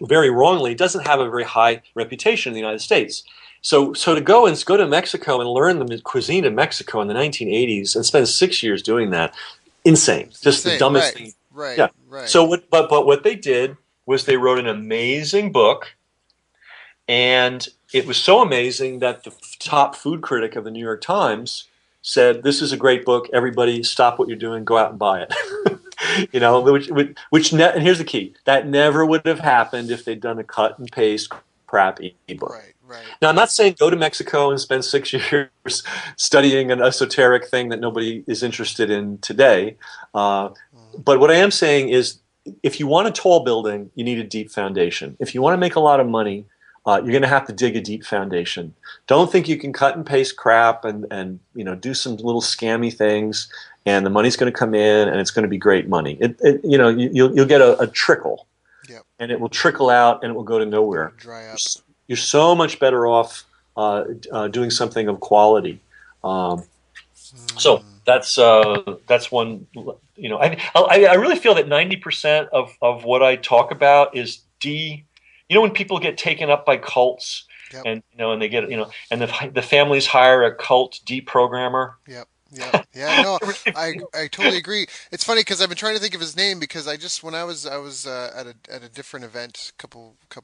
very wrongly, doesn't have a very high reputation in the United States. So to go to Mexico and learn the cuisine of Mexico in the 1980s and spend 6 years doing that, insane. Just the dumbest thing. Right. Yeah. Right. So but what they did was they wrote an amazing book, and it was so amazing that the top food critic of the New York Times said, "This is a great book. Everybody, stop what you're doing, go out and buy it." And here's the key: that never would have happened if they'd done a cut and paste crap ebook. Right. Right. Now, I'm not saying go to Mexico and spend 6 years studying an esoteric thing that nobody is interested in today. But what I am saying is, if you want a tall building, you need a deep foundation. If you want to make a lot of money, you're going to have to dig a deep foundation. Don't think you can cut and paste crap and do some little scammy things, and the money's going to come in and it's going to be great money. You'll get a trickle, Yep. and it will trickle out and it will go to nowhere. Dry up. You're so much better off doing something of quality. So that's one. I really feel that 90% of what I talk about is when people get taken up by cults, Yep. and they get and the families hire a cult deprogrammer. Yep. Yep. Yeah. No, I totally agree. It's funny because I've been trying to think of his name because I just when I was at a different event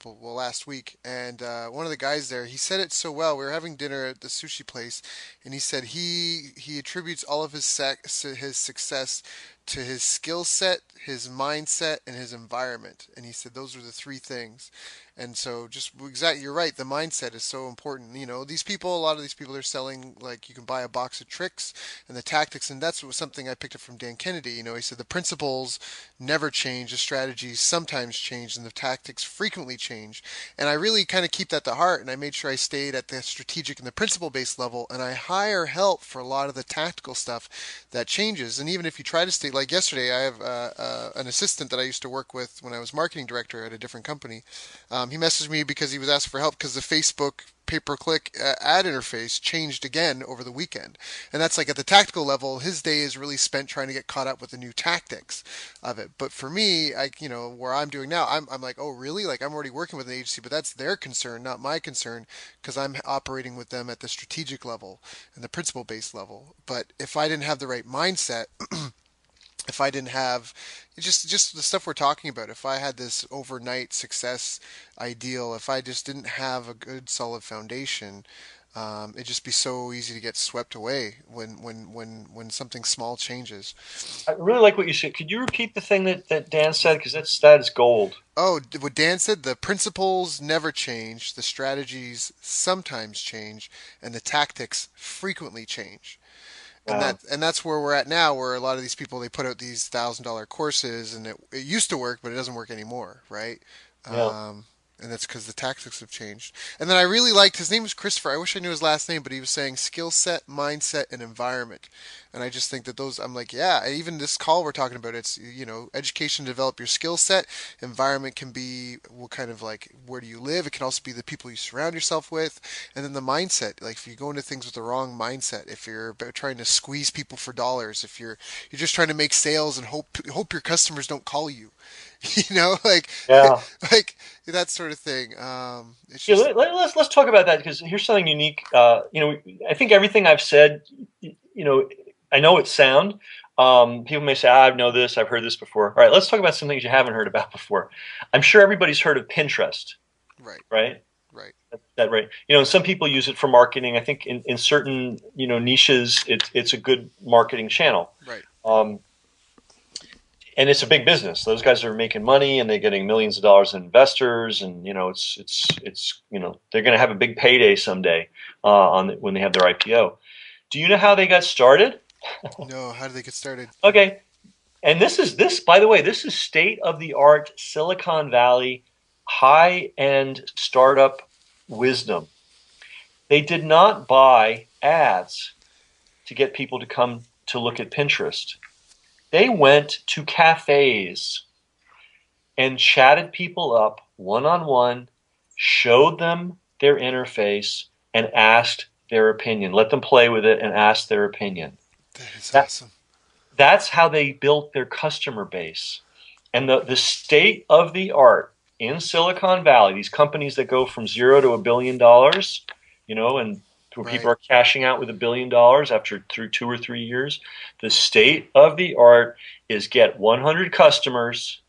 well last week, and one of the guys there, he said it so well. We were having dinner at the sushi place, and he said he attributes all of his success to his skill set, his mindset, and his environment. And he said those are the three things. And so just exactly, you're right. The mindset is so important. These people, a lot of these people are selling like you can buy a box of tricks and the tactics, and that's something I picked up from Dan Kennedy. He said the principles never change, the strategies sometimes change, and the tactics frequently change. And I really kind of keep that to heart, and I made sure I stayed at the strategic and the principle based level, and I hire help for a lot of the tactical stuff that changes. And even if you try to stay, like yesterday, I have an assistant that I used to work with when I was marketing director at a different company. He messaged me because he was asking for help because the Facebook pay-per-click ad interface changed again over the weekend. And that's like at the tactical level, his day is really spent trying to get caught up with the new tactics of it. But for me, where I'm doing now, I'm like, oh, really? Like I'm already working with an agency, but that's their concern, not my concern, because I'm operating with them at the strategic level and the principle based level. But if I didn't have the right mindset, if I didn't have just the stuff we're talking about, if I had this overnight success ideal, if I just didn't have a good solid foundation, it'd just be so easy to get swept away when something small changes. I really like what you said. Could you repeat the thing that Dan said? Because that is gold. Oh, what Dan said, the principles never change, the strategies sometimes change, and the tactics frequently change. and Yeah, that and that's where we're at now, where a lot of these people, they put out these $1,000 courses, and it used to work, but it doesn't work anymore, right? yeah. um, and that's because the tactics have changed. And then I really liked, his name was Christopher, I wish I knew his last name, but he was saying skill set, mindset, and environment. And I just think that those, I'm like, yeah, even this call we're talking about, it's, education to develop your skill set. Environment can be what kind of, like, where do you live? It can also be the people you surround yourself with. And then the mindset, like if you go into things with the wrong mindset, if you're trying to squeeze people for dollars, if you're just trying to make sales and hope your customers don't call you, like Yeah. like that sort of thing. It's Yeah, just let's talk about that because here's something unique. I think everything I've said, I know it's sound. People may say, I know this, I've heard this before. All right, let's talk about some things you haven't heard about before. I'm sure everybody's heard of Pinterest, right, right? right, That right. Some people use it for marketing. I think in certain niches, it's a good marketing channel. right. Um, and it's a big business. Those guys are making money, and they're getting millions of dollars in investors, and it's they're going to have a big payday someday when they have their IPO. Do you know how they got started? No, how do they get started? Okay, and this by the way, this is state of the art Silicon Valley high end startup wisdom. They did not buy ads to get people to come to look at Pinterest. They went to cafes and chatted people up one on one, showed them their interface, and asked their opinion. Let them play with it and ask their opinion. That is That, awesome. that's how they built their customer base. And the state of the art in Silicon Valley, these companies that go from zero to $1 billion, and where people Right, are cashing out with $1 billion after through 2 or 3 years, the state of the art is get 100 customers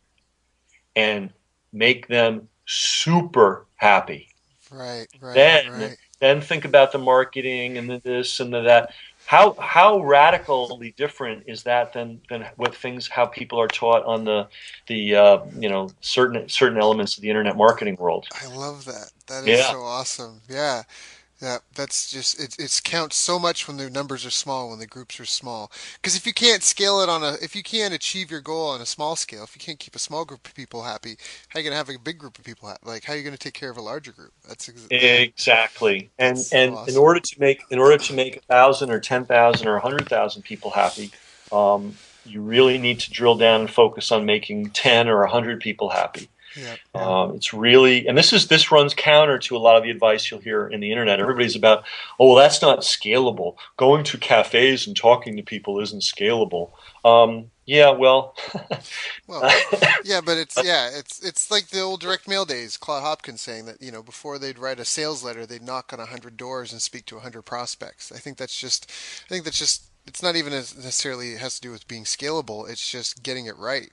and make them super happy. right, right, Then right. then think about the marketing and the this and the that. How radically different is that than what things how people are taught on the certain elements of the internet marketing world? I love that. That is Yeah, so awesome. Yeah. Yeah, that's just it counts so much when the numbers are small, when the groups are small. Because if you can't scale it if you can't achieve your goal on a small scale, if you can't keep a small group of people happy, how are you gonna have a big group of people happy? Like, how are you gonna take care of a larger group? Yeah, exactly. that's so And awesome. in order to make 1,000 or 10,000 or 100,000 people happy, you really need to drill down and focus on making 10 or 100 people happy. Yeah, It's really, and this runs counter to a lot of the advice you'll hear in the internet. Everybody's about, oh, well, that's not scalable. Going to cafes and talking to people isn't scalable. Yeah, well, well, yeah, but it's like the old direct mail days. Claude Hopkins saying that before they'd write a sales letter, they'd knock on 100 doors and speak to 100 prospects. I think that's just it's not even as necessarily it has to do with being scalable. It's just getting it right.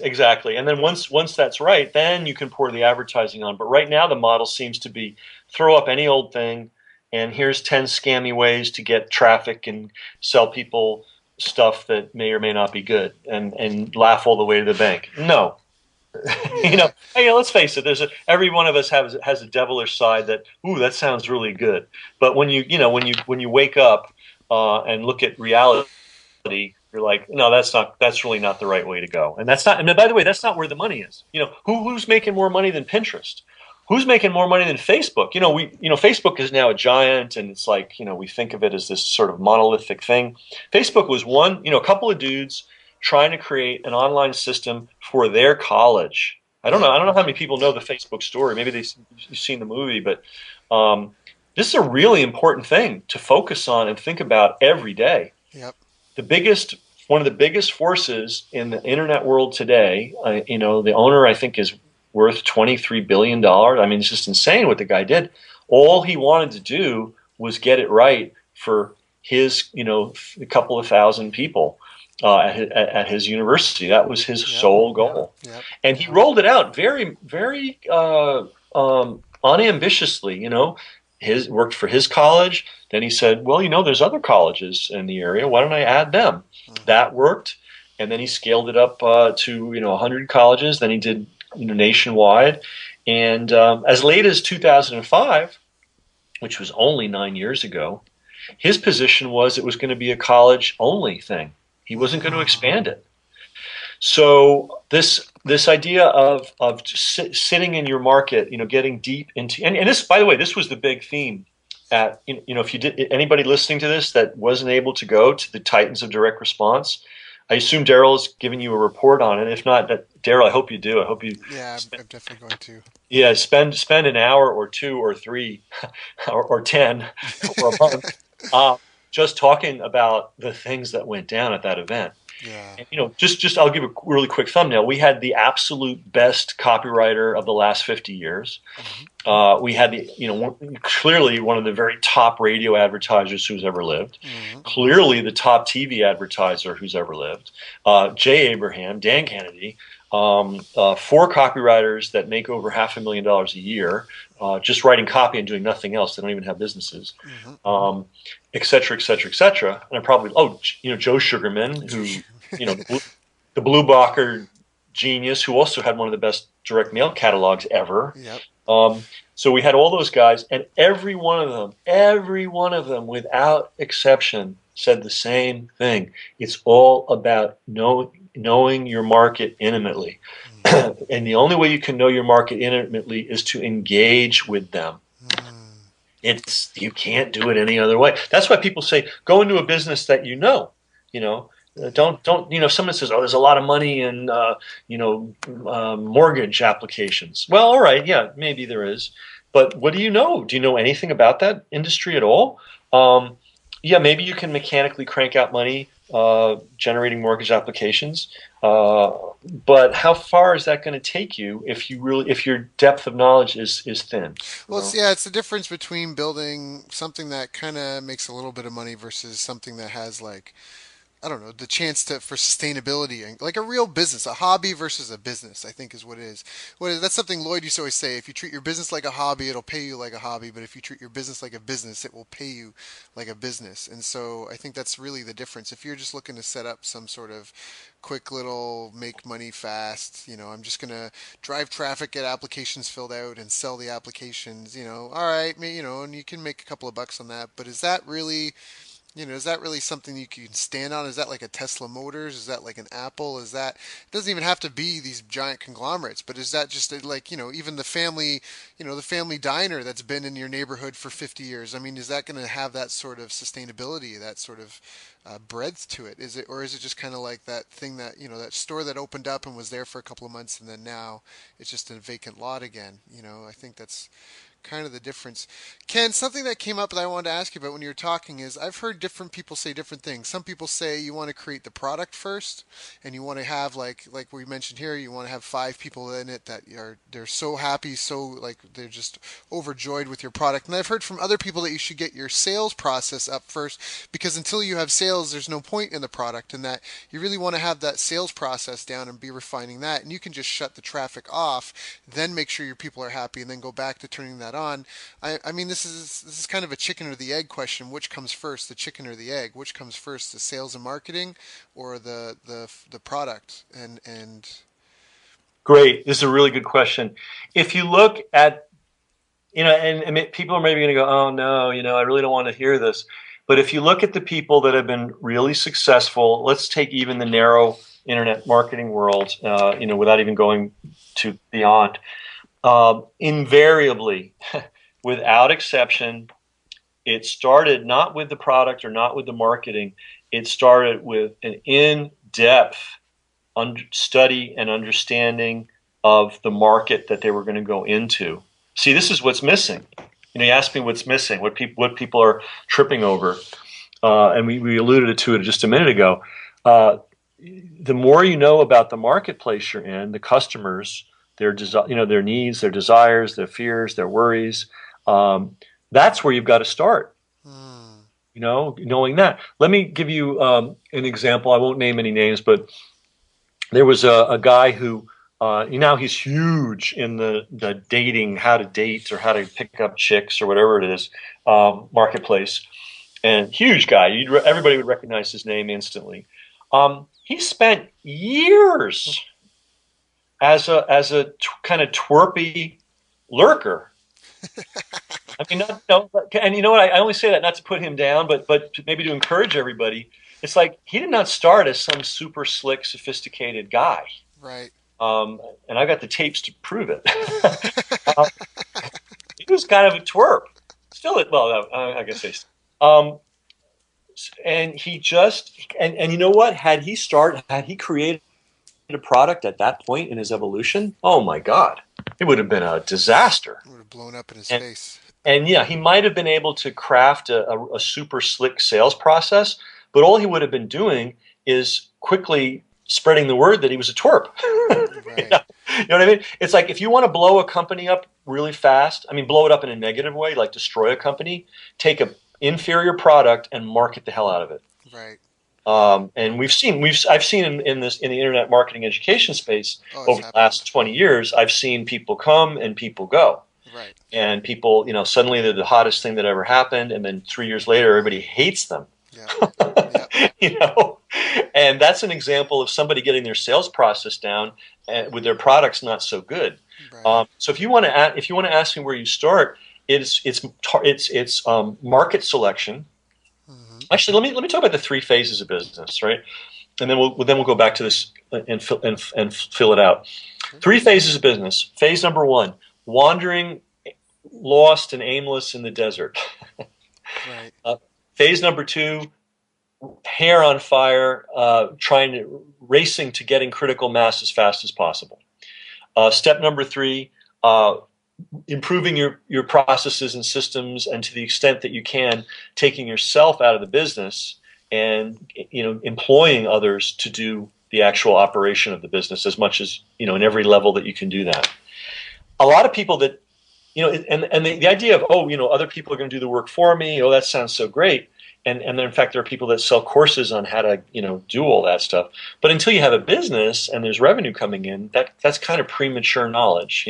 Exactly. And then once that's right, then you can pour the advertising on. But right now the model seems to be throw up any old thing and here's 10 scammy ways to get traffic and sell people stuff that may or may not be good and laugh all the way to the bank. No. Yeah. Hey, let's face it, every one of us has a devilish side that, ooh, that sounds really good. But when you wake up and look at reality, you're like, no, that's really not the right way to go. And that's not, and by the way, that's not where the money is. Who's making more money than Pinterest? Who's making more money than Facebook? Facebook is now a giant, and it's like, we think of it as this sort of monolithic thing. Facebook was a couple of dudes trying to create an online system for their college. I don't know. Yep. I don't know how many people know the Facebook story. Maybe you've seen the movie, but this is a really important thing to focus on and think about every day. Yep. the biggest One of the biggest forces in the internet world today. The owner I think is worth $23 billion. I mean, it's just insane what the guy did. All he wanted to do was get it right for his, a couple of thousand people at his university. That was his Yep. sole goal, Yep. and he rolled it out very, very unambitiously. His worked for his college. Then he said, well, there's other colleges in the area. Why don't I add them? Hmm. That worked. And then he scaled it up to 100 colleges. Then he did nationwide. And as late as 2005, which was only 9 years ago, his position was it was going to be a college only thing. He wasn't going to Hmm. expand it. So this idea of sitting in your market, getting deep into, and this, by the way, this was the big theme at, if you did, anybody listening to this that wasn't able to go to the Titans of Direct Response, I assume Daryl is giving you a report on it. If not, Daryl, I hope you do. I hope you Yeah, spend, I'm definitely going to. yeah, spend an hour or two or three or 10 or a month uh, just talking about the things that went down at that event. Yeah. And, just I'll give a really quick thumbnail. We had the absolute best copywriter of the last 50 years. Hmm. We had clearly one of the very top radio advertisers who's ever lived. Hmm. Clearly the top TV advertiser who's ever lived. Jay Abraham, Dan Kennedy, four copywriters that make over $500,000 a year, just writing copy and doing nothing else. They don't even have businesses. Hmm. Et cetera, et cetera, et cetera. And I probably, Joe Sugarman, who, the Blue Blocker genius, who also had one of the best direct mail catalogs ever. Yep. Um, so we had all those guys, and every one of them, without exception, said the same thing. It's all about knowing your market intimately. And the only way you can know your market intimately is to engage with them. Mm. You can't do it any other way. That's why people say go into a business that you know. You know, don't if someone says, oh, there's a lot of money in mortgage applications. Well, all right, yeah, maybe there is, but what do you know? Do you know anything about that industry at all? Um, yeah, maybe you can mechanically crank out money generating mortgage applications, uh, but how far is that going to take you if your depth of knowledge is thin? You Well, know? yeah, it's the difference between building something that kind of makes a little bit of money versus something that has like I don't know, the chance to for sustainability and like a real business, a hobby versus a business, I think is what it is. That's something Lloyd used to always say. If you treat your business like a hobby, it'll pay you like a hobby. But if you treat your business like a business, it will pay you like a business. And so I think that's really the difference. If you're just looking to set up some sort of quick little make money fast, I'm just gonna drive traffic, get applications filled out, and sell the applications. All right, and you can make a couple of bucks on that. But is that really something you can stand on? Is that like a Tesla Motors? Is that like an Apple? It doesn't even have to be these giant conglomerates, but is that just like, even the family diner that's been in your neighborhood for 50 years? I mean, is that going to have that sort of sustainability, that sort of breadth to it? Or is it just kind of like that thing that store that opened up and was there for a couple of months and then now it's just a vacant lot again? I think that's kind of the difference. Ken, something that came up that I wanted to ask you about when you were talking is I've heard different people say different things. Some people say you want to create the product first, and you want to have like we mentioned here, you want to have five people in it that are they're so happy, so like they're just overjoyed with your product. And I've heard from other people that you should get your sales process up first because until you have sales, there's no point in the product, and that you really want to have that sales process down and be refining that, and you can just shut the traffic off, then make sure your people are happy, and then go back to turning that on. I mean, this is kind of a chicken or the egg question. Which comes first, the chicken or the egg? Which comes first, the sales and marketing, or the product? And Great. This is a really good question. If you look at, and people are maybe going to go, oh no, I really don't want to hear this. But if you look at the people that have been really successful, let's take even the narrow internet marketing world, without even going to beyond, invariably, without exception, it started not with the product or not with the marketing. It started with an in-depth study and understanding of the market that they were going to go into. See, this is what's missing. You asked me what's missing, what people are tripping over, and we alluded to it just a minute ago. The more you know about the marketplace you're in, the customers, their their needs, their desires, their fears, their worries. That's where you've got to start. Knowing that. Let me give you an example. I won't name any names, but there was a guy who, he's huge in the dating, how to date or how to pick up chicks or whatever it is, marketplace, and huge guy. Everybody would recognize his name instantly. He spent years as a kind of twerpy lurker. I mean, and you know what? I only say that not to put him down, but maybe to encourage everybody. It's like he did not start as some super slick, sophisticated guy. right. And I got the tapes to prove it. He was kind of a twerp. Still, I guess they. And he just and you know what? Had he created a product at that point in his evolution, oh my God, it would have been a disaster. It would have blown up in his face. And yeah, he might have been able to craft a super slick sales process, but all he would have been doing is quickly spreading the word that he was a twerp. Right. You know what I mean? It's like if you want to blow a company up really fast, I mean, blow it up in a negative way, like destroy a company, take an inferior product and market the hell out of it. Right. And I've seen in the internet marketing education space over the last 20 years, I've seen people come and people go. Right. And people, suddenly they're the hottest thing that ever happened, and then 3 years later, everybody hates them. Yeah. And that's an example of somebody getting their sales process down with their products not so good. Right. So if you want to ask me where you start, it's market selection. Mm-hmm. Actually, let me talk about the 3 phases of business, right? And then we'll go back to this and fill it out. 3 phases of business. Phase number 1. Wandering, lost, and aimless in the desert. Right. Phase number 2, hair on fire, racing to getting critical mass as fast as possible. Step number 3, improving your processes and systems, and to the extent that you can, taking yourself out of the business and employing others to do the actual operation of the business as much as in every level that you can do that. A lot of people that, and the idea of, other people are going to do the work for me. Oh, that sounds so great. And then, in fact, there are people that sell courses on how to, do all that stuff. But until you have a business and there's revenue coming in, that's kind of premature knowledge.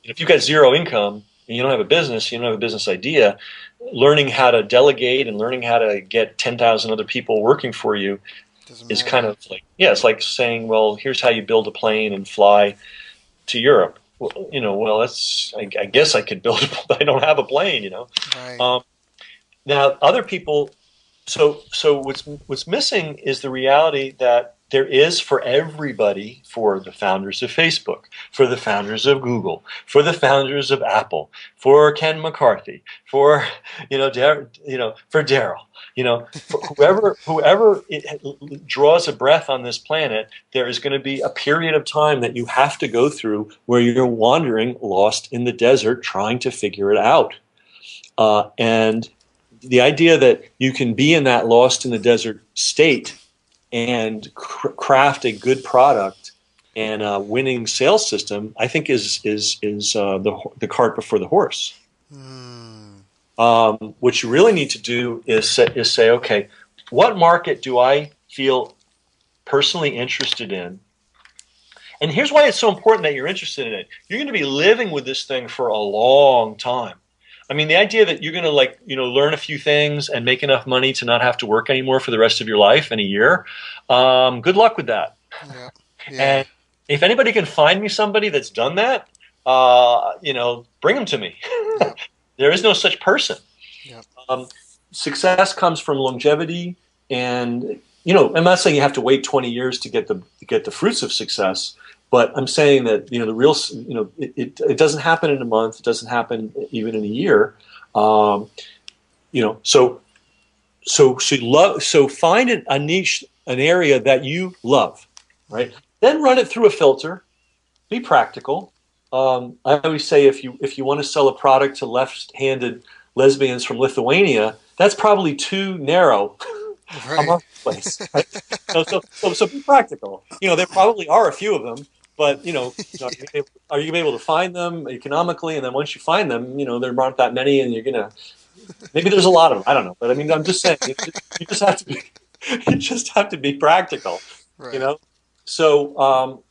If you've got zero income and you don't have a business, you don't have a business idea, learning how to delegate and learning how to get 10,000 other people working for you is kind of like, it's like saying, well, here's how you build a plane and fly to Europe. Well, that's, I guess I could build but I don't have a plane, Right. Now, other people, so what's missing is the reality that there is for everybody, for the founders of Facebook, for the founders of Google, for the founders of Apple, for Ken McCarthy, for for Daryl, for whoever draws a breath on this planet, there is going to be a period of time that you have to go through where you're wandering, lost in the desert, trying to figure it out. And the idea that you can be in that lost in the desert state and craft a good product and a winning sales system, I think is the cart before the horse. What you really need to do is say, okay, what market do I feel personally interested in? And here's why it's so important that you're interested in it. You're going to be living with this thing for a long time. I mean, the idea that you're going to learn a few things and make enough money to not have to work anymore for the rest of your life in a year, good luck with that. Yeah. Yeah. And if anybody can find me somebody that's done that, bring them to me. There is no such person. Yeah. Success comes from longevity, and I'm not saying you have to wait 20 years to get the fruits of success. But I'm saying that the real it doesn't happen in a month. It doesn't happen even in a year. So find a niche, an area that you love, right? Then run it through a filter. Be practical. I always say if you want to sell a product to left-handed lesbians from Lithuania, that's probably too narrow a marketplace. Right? So be practical. There probably are a few of them. But are you going to be able to find them economically? And then once you find them, there aren't that many, and you're gonna maybe there's a lot of them. I don't know, but I mean, I'm just saying you just have to be practical. Right. So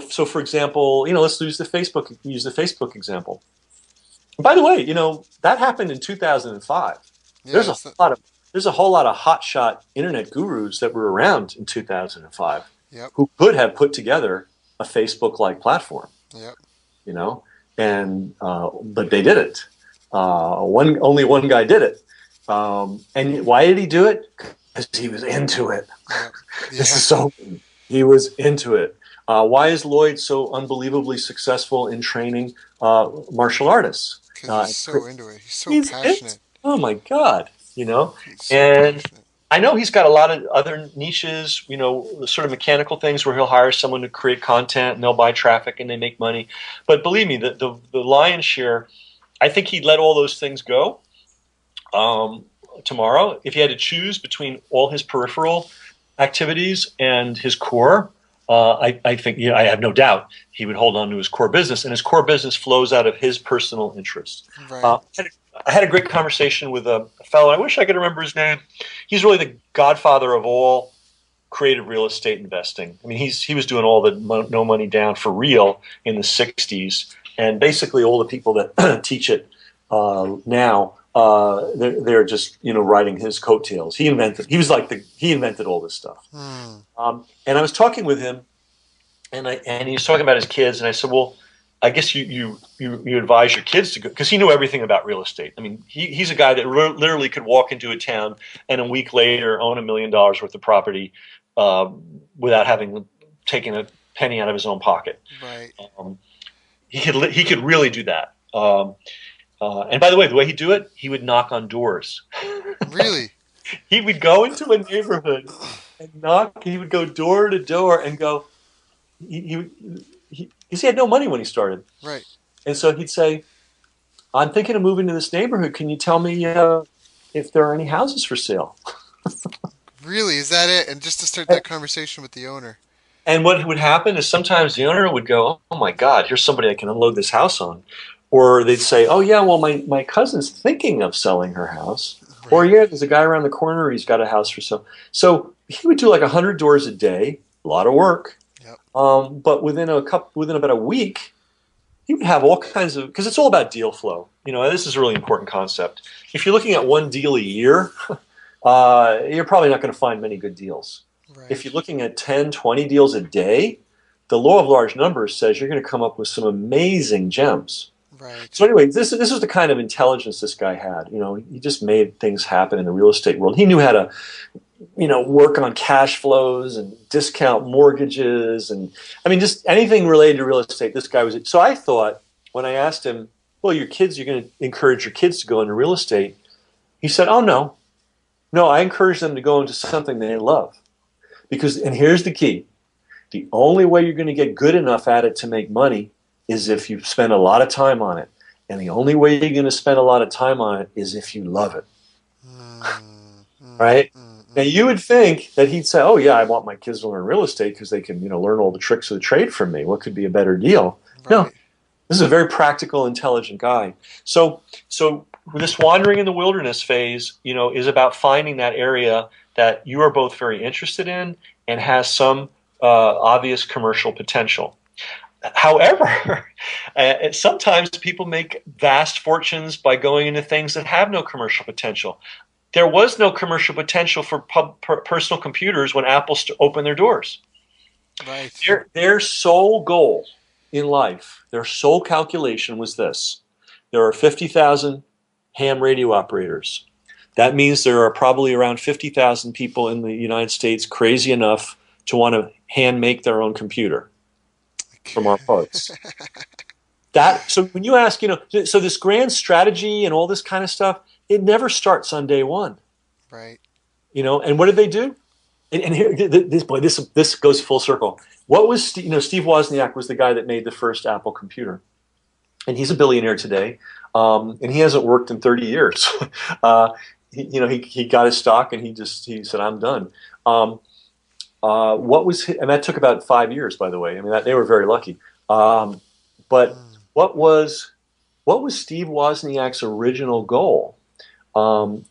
so for example, let's use the Facebook example. By the way, that happened in 2005. Yeah, There's a whole lot of hotshot internet gurus that were around in 2005 Yep. who could have put together a Facebook-like platform. Yep. And but they didn't. Only one guy did it. And why did he do it? Because he was into it. Yep. Yeah. This is so. He was into it. Why is Lloyd so unbelievably successful in training martial artists? Because he's so into it. He's so passionate. Oh my God! He's so And passionate. I know he's got a lot of other niches, sort of mechanical things where he'll hire someone to create content and they'll buy traffic and they make money. But believe me, the lion's share, I think he'd let all those things go tomorrow if he had to choose between all his peripheral activities and his core. I think, I have no doubt he would hold on to his core business, and his core business flows out of his personal interest. Right. I had a great conversation with a fellow. I wish I could remember his name. He's really the godfather of all creative real estate investing. I mean, he was doing all the no money down for real in the 60s, and basically all the people that teach it now, they're just riding his coattails. He invented all this stuff. And I was talking with him, and he was talking about his kids, and I said, well, I guess you advise your kids to go, because he knew everything about real estate. I mean, he's a guy that literally could walk into a town and a week later own $1 million worth of property without having taken a penny out of his own pocket. Right. He could really do that. And by the way he'd do it, he would knock on doors. Really? He would go into a neighborhood and knock. He would go door to door and go. He had no money when he started. Right. And so he'd say, I'm thinking of moving to this neighborhood. Can you tell me if there are any houses for sale? Really? Is that it? And just to start that conversation with the owner. And what would happen is sometimes the owner would go, oh my God, here's somebody I can unload this house on. Or they'd say, oh yeah, well my cousin's thinking of selling her house. Right. Or yeah, there's a guy around the corner, he's got a house for sale. So he would do like 100 doors a day, a lot of work. Yep. But within about a week, he would have all kinds of, because it's all about deal flow. This is a really important concept. If you're looking at one deal a year, you're probably not going to find many good deals. Right. If you're looking at 10, 20 deals a day, the law of large numbers says you're going to come up with some amazing gems. Right. So anyway, this was the kind of intelligence this guy had. He just made things happen in the real estate world. He knew how to, work on cash flows and discount mortgages, and I mean, just anything related to real estate. This guy was. So I thought, when I asked him, well, you're going to encourage your kids to go into real estate. He said, oh, no, I encourage them to go into something they love. And here's the key. The only way you're going to get good enough at it to make money is if you spend a lot of time on it. And the only way you're going to spend a lot of time on it is if you love it. Right? Now, you would think that he'd say, oh, yeah, I want my kids to learn real estate because they can, learn all the tricks of the trade from me. What could be a better deal? Right. No, this is a very practical, intelligent guy. So this wandering in the wilderness phase, is about finding that area that you are both very interested in and has some obvious commercial potential. However, sometimes people make vast fortunes by going into things that have no commercial potential. There was no commercial potential for personal computers when Apple opened their doors. Right. Their sole goal in life, their sole calculation was this. There are 50,000 ham radio operators. That means there are probably around 50,000 people in the United States crazy enough to want to hand make their own computer from our parts. So when you ask, so this grand strategy and all this kind of stuff, it never starts on day one. Right. And what did they do? And here, this goes full circle. What was, Steve Wozniak was the guy that made the first Apple computer. And he's a billionaire today. And he hasn't worked in 30 years. He got his stock and he said, I'm done. And that took about 5 years, by the way. I mean, they were very lucky. But what was Steve Wozniak's original goal?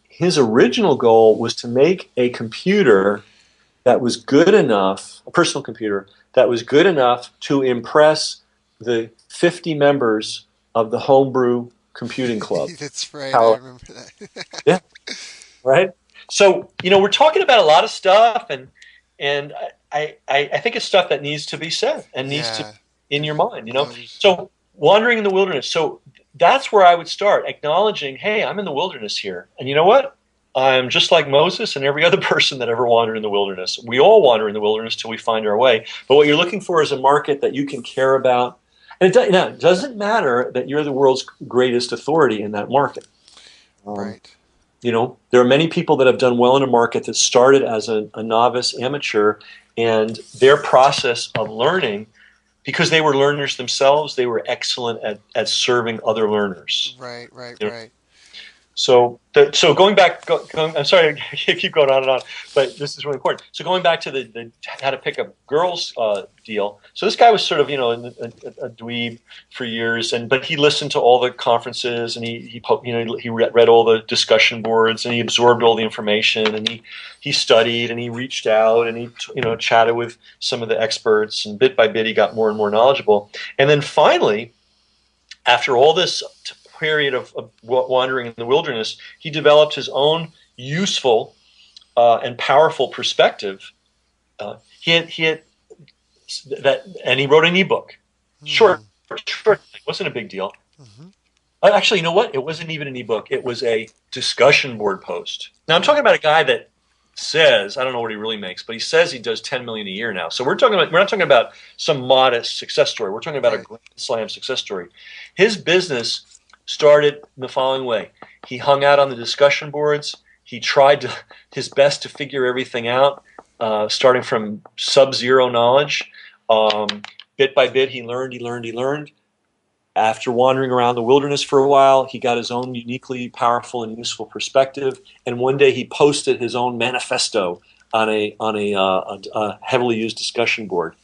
His original goal was to make a computer that was good enough, a personal computer, that was good enough to impress the 50 members of the Homebrew Computing Club. That's right, I remember that. Yeah, right? So, we're talking about a lot of stuff, and I think it's stuff that needs to be said and needs to be in your mind, So, wandering in the wilderness. So, that's where I would start, acknowledging, hey, I'm in the wilderness here. And you know what? I'm just like Moses and every other person that ever wandered in the wilderness. We all wander in the wilderness till we find our way. But what you're looking for is a market that you can care about. And it doesn't matter that you're the world's greatest authority in that market. Right. There are many people that have done well in a market that started as a novice amateur, and their process of learning, because they were learners themselves, they were excellent at serving other learners. Right. So going back, I'm sorry I keep going on and on, but this is really important. So going back to the how to pick up girls deal. So this guy was sort of a dweeb for years, but he listened to all the conferences, and he read all the discussion boards, and he absorbed all the information, and he studied, and he reached out, and he chatted with some of the experts, and bit by bit he got more and more knowledgeable. And then finally, after all this period of wandering in the wilderness, he developed his own useful and powerful perspective. He wrote an ebook. Short, it wasn't a big deal. Mm-hmm. Actually, you know what? It wasn't even an ebook. It was a discussion board post. Now, I'm talking about a guy that says, I don't know what he really makes, but he says he does $10 million a year now. So we're not talking about some modest success story. We're talking about a grand slam success story. His business started in the following way. He hung out on the discussion boards. He tried his best to figure everything out, starting from sub-zero knowledge. Bit by bit, he learned. After wandering around the wilderness for a while, he got his own uniquely powerful and useful perspective. And one day he posted his own manifesto on a heavily used discussion board.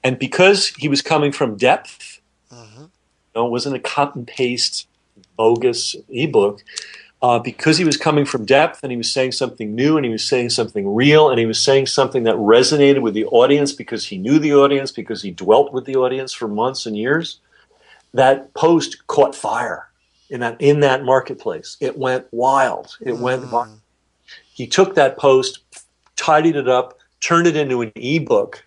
And because he was coming from depth, it wasn't a cut and paste bogus ebook, because he was coming from depth, and he was saying something new, and he was saying something real, and he was saying something that resonated with the audience because he knew the audience, because he dwelt with the audience for months and years. That post caught fire in that marketplace. It went wild. It went wild. He took that post, tidied it up, turned it into an ebook,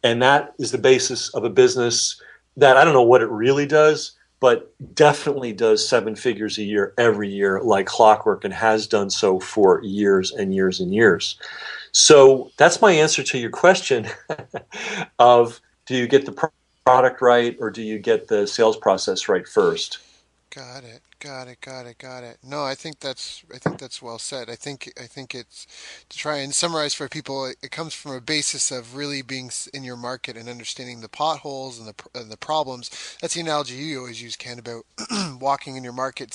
and that is the basis of a business that I don't know what it really does, but definitely does seven figures a year every year like clockwork and has done so for years and years and years. So that's my answer to your question of do you get the product right or do you get the sales process right first? Got it. Got it. Got it. Got it. No, I think that's well said. I think it's to try and summarize for people. It comes from a basis of really being in your market and understanding the potholes and the problems. That's the analogy you always use, Ken, about walking in your market,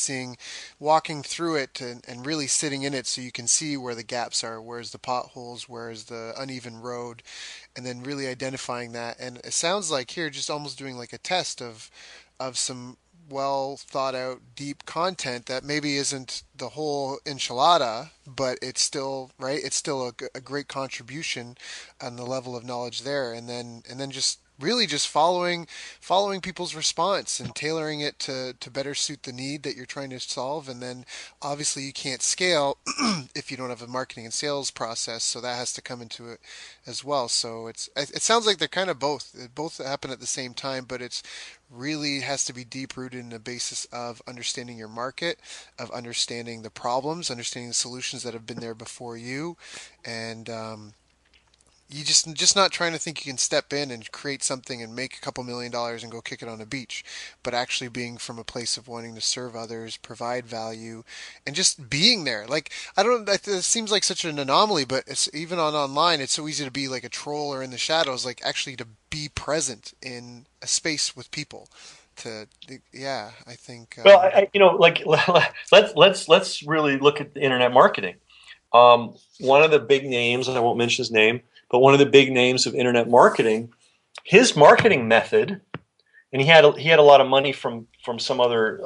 walking through it, and really sitting in it so you can see where the gaps are, where's the potholes, where's the uneven road, and then really identifying that. And it sounds like here, just almost doing like a test of some well thought out deep content that maybe isn't the whole enchilada, but it's still right, it's still a great contribution on the level of knowledge there, and then just really just following people's response and tailoring it to better suit the need that you're trying to solve. And then obviously you can't scale if you don't have a marketing and sales process, so that has to come into it as well. So it sounds like they're kind of both happen at the same time, but it's really has to be deep rooted in the basis of understanding your market, of understanding the problems, understanding the solutions that have been there before you, and you just not trying to think you can step in and create something and make a couple $1 million and go kick it on a beach, but actually being from a place of wanting to serve others, provide value, and just being there. Like I don't, it seems like such an anomaly, but it's even on online. It's so easy to be like a troll or in the shadows. Like actually to be present in a space with people. To yeah, I think Well, like let's really look at the internet marketing. One of the big names, and I won't mention his name, but one of the big names of internet marketing, his marketing method, and he had a lot of money from some other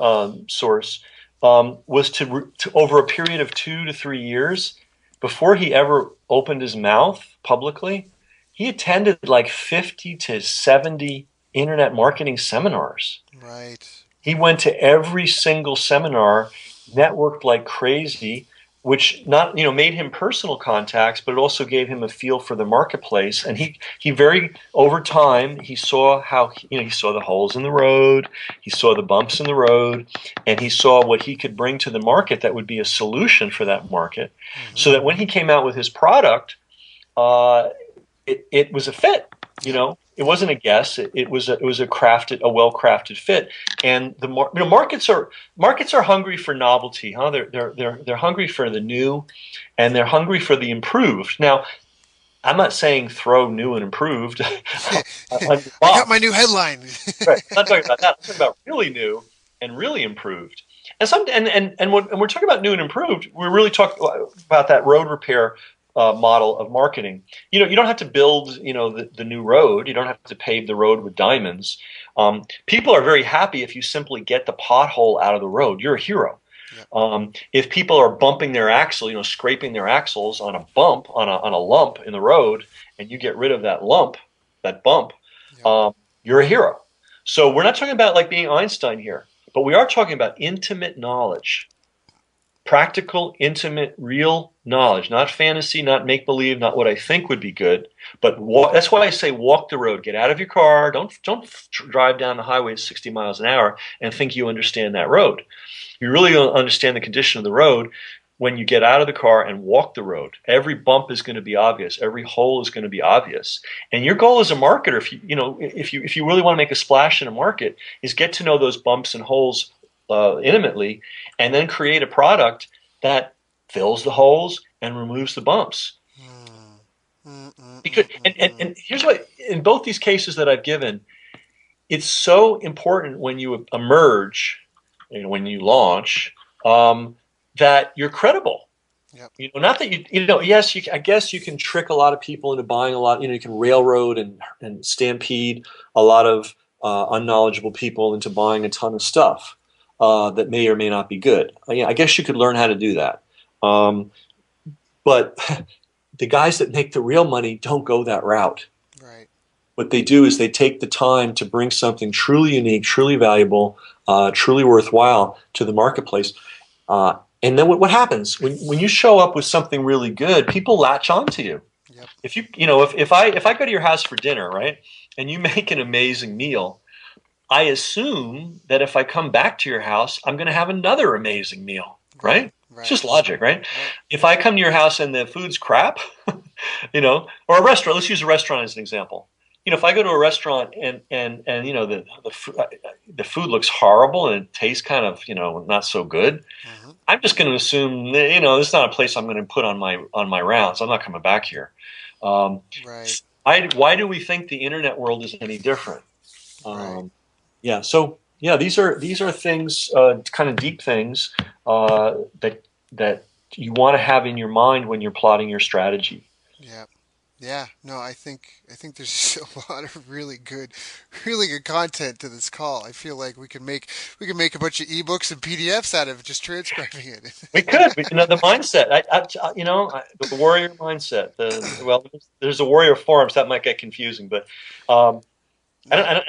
source, was to over a period of 2 to 3 years, before he ever opened his mouth publicly, he attended like 50 to 70 internet marketing seminars. right. He went to every single seminar, networked like crazy, which not made him personal contacts, but it also gave him a feel for the marketplace. And he very over time he saw how he saw the holes in the road, he saw the bumps in the road, and he saw what he could bring to the market that would be a solution for that market, Mm-hmm. so that when he came out with his product, uh, it was a fit. Yep. It wasn't a guess. It was a well crafted fit. And markets are hungry for novelty, huh? They're hungry for the new, and they're hungry for the improved. Now, I'm not saying throw new and improved on your I got my box. new headline. Right. I'm not talking about that. I'm talking about really new and really improved. And when we're talking about new and improved, we're really talking about that road repair model of marketing. You don't have to build the new road. You don't have to pave the road with diamonds. People are very happy if you simply get the pothole out of the road. You're a hero. Yep. If people are bumping their axle, scraping their axles on a bump, on a lump in the road, and you get rid of that lump, that bump, Yep. you're a hero. So we're not talking about like being Einstein here, but we are talking about intimate knowledge, practical, intimate, real knowledge, not fantasy, not make believe, not what I think would be good, but that's why I say walk the road. Get out of your car. Don't drive down the highway at 60 miles an hour and think you understand that road. You really don't understand the condition of the road when you get out of the car and walk the road. Every bump is going to be obvious. Every hole is going to be obvious. And your goal as a marketer, if you really want to make a splash in a market, is get to know those bumps and holes intimately, and then create a product that fills the holes and removes the bumps. Mm, mm, Because mm, mm, mm. and here's what, in both these cases that I've given, it's so important when you emerge, when you launch, that you're credible. Yep. Not that yes, I guess you can trick a lot of people into buying a lot. You can railroad and stampede a lot of unknowledgeable people into buying a ton of stuff that may or may not be good. I guess you could learn how to do that. But the guys that make the real money don't go that route. Right. What they do is they take the time to bring something truly unique, truly valuable, truly worthwhile to the marketplace. And then what happens when you show up with something really good? People latch onto you. Yep. If I go to your house for dinner, right, and you make an amazing meal, I assume that if I come back to your house, I'm going to have another amazing meal, Right. right? It's Right. just logic, right? Right. If I come to your house and the food's crap, or a restaurant, let's use a restaurant as an example. If I go to a restaurant and the food looks horrible and it tastes kind of not so good, Hmm. I'm just going to assume that, this is not a place I'm going to put on my rounds. I'm not coming back here. Um, Right. why do we think the internet world is any different? Right. Um, yeah. So yeah, these are things, kind of deep things that you want to have in your mind when you're plotting your strategy. Yeah. Yeah, no, I think there's just a lot of really good content to this call. I feel like we can make a bunch of ebooks and PDFs out of just transcribing We it. could, the mindset. The warrior mindset. There's a warrior forums that might get confusing, but um, Yeah,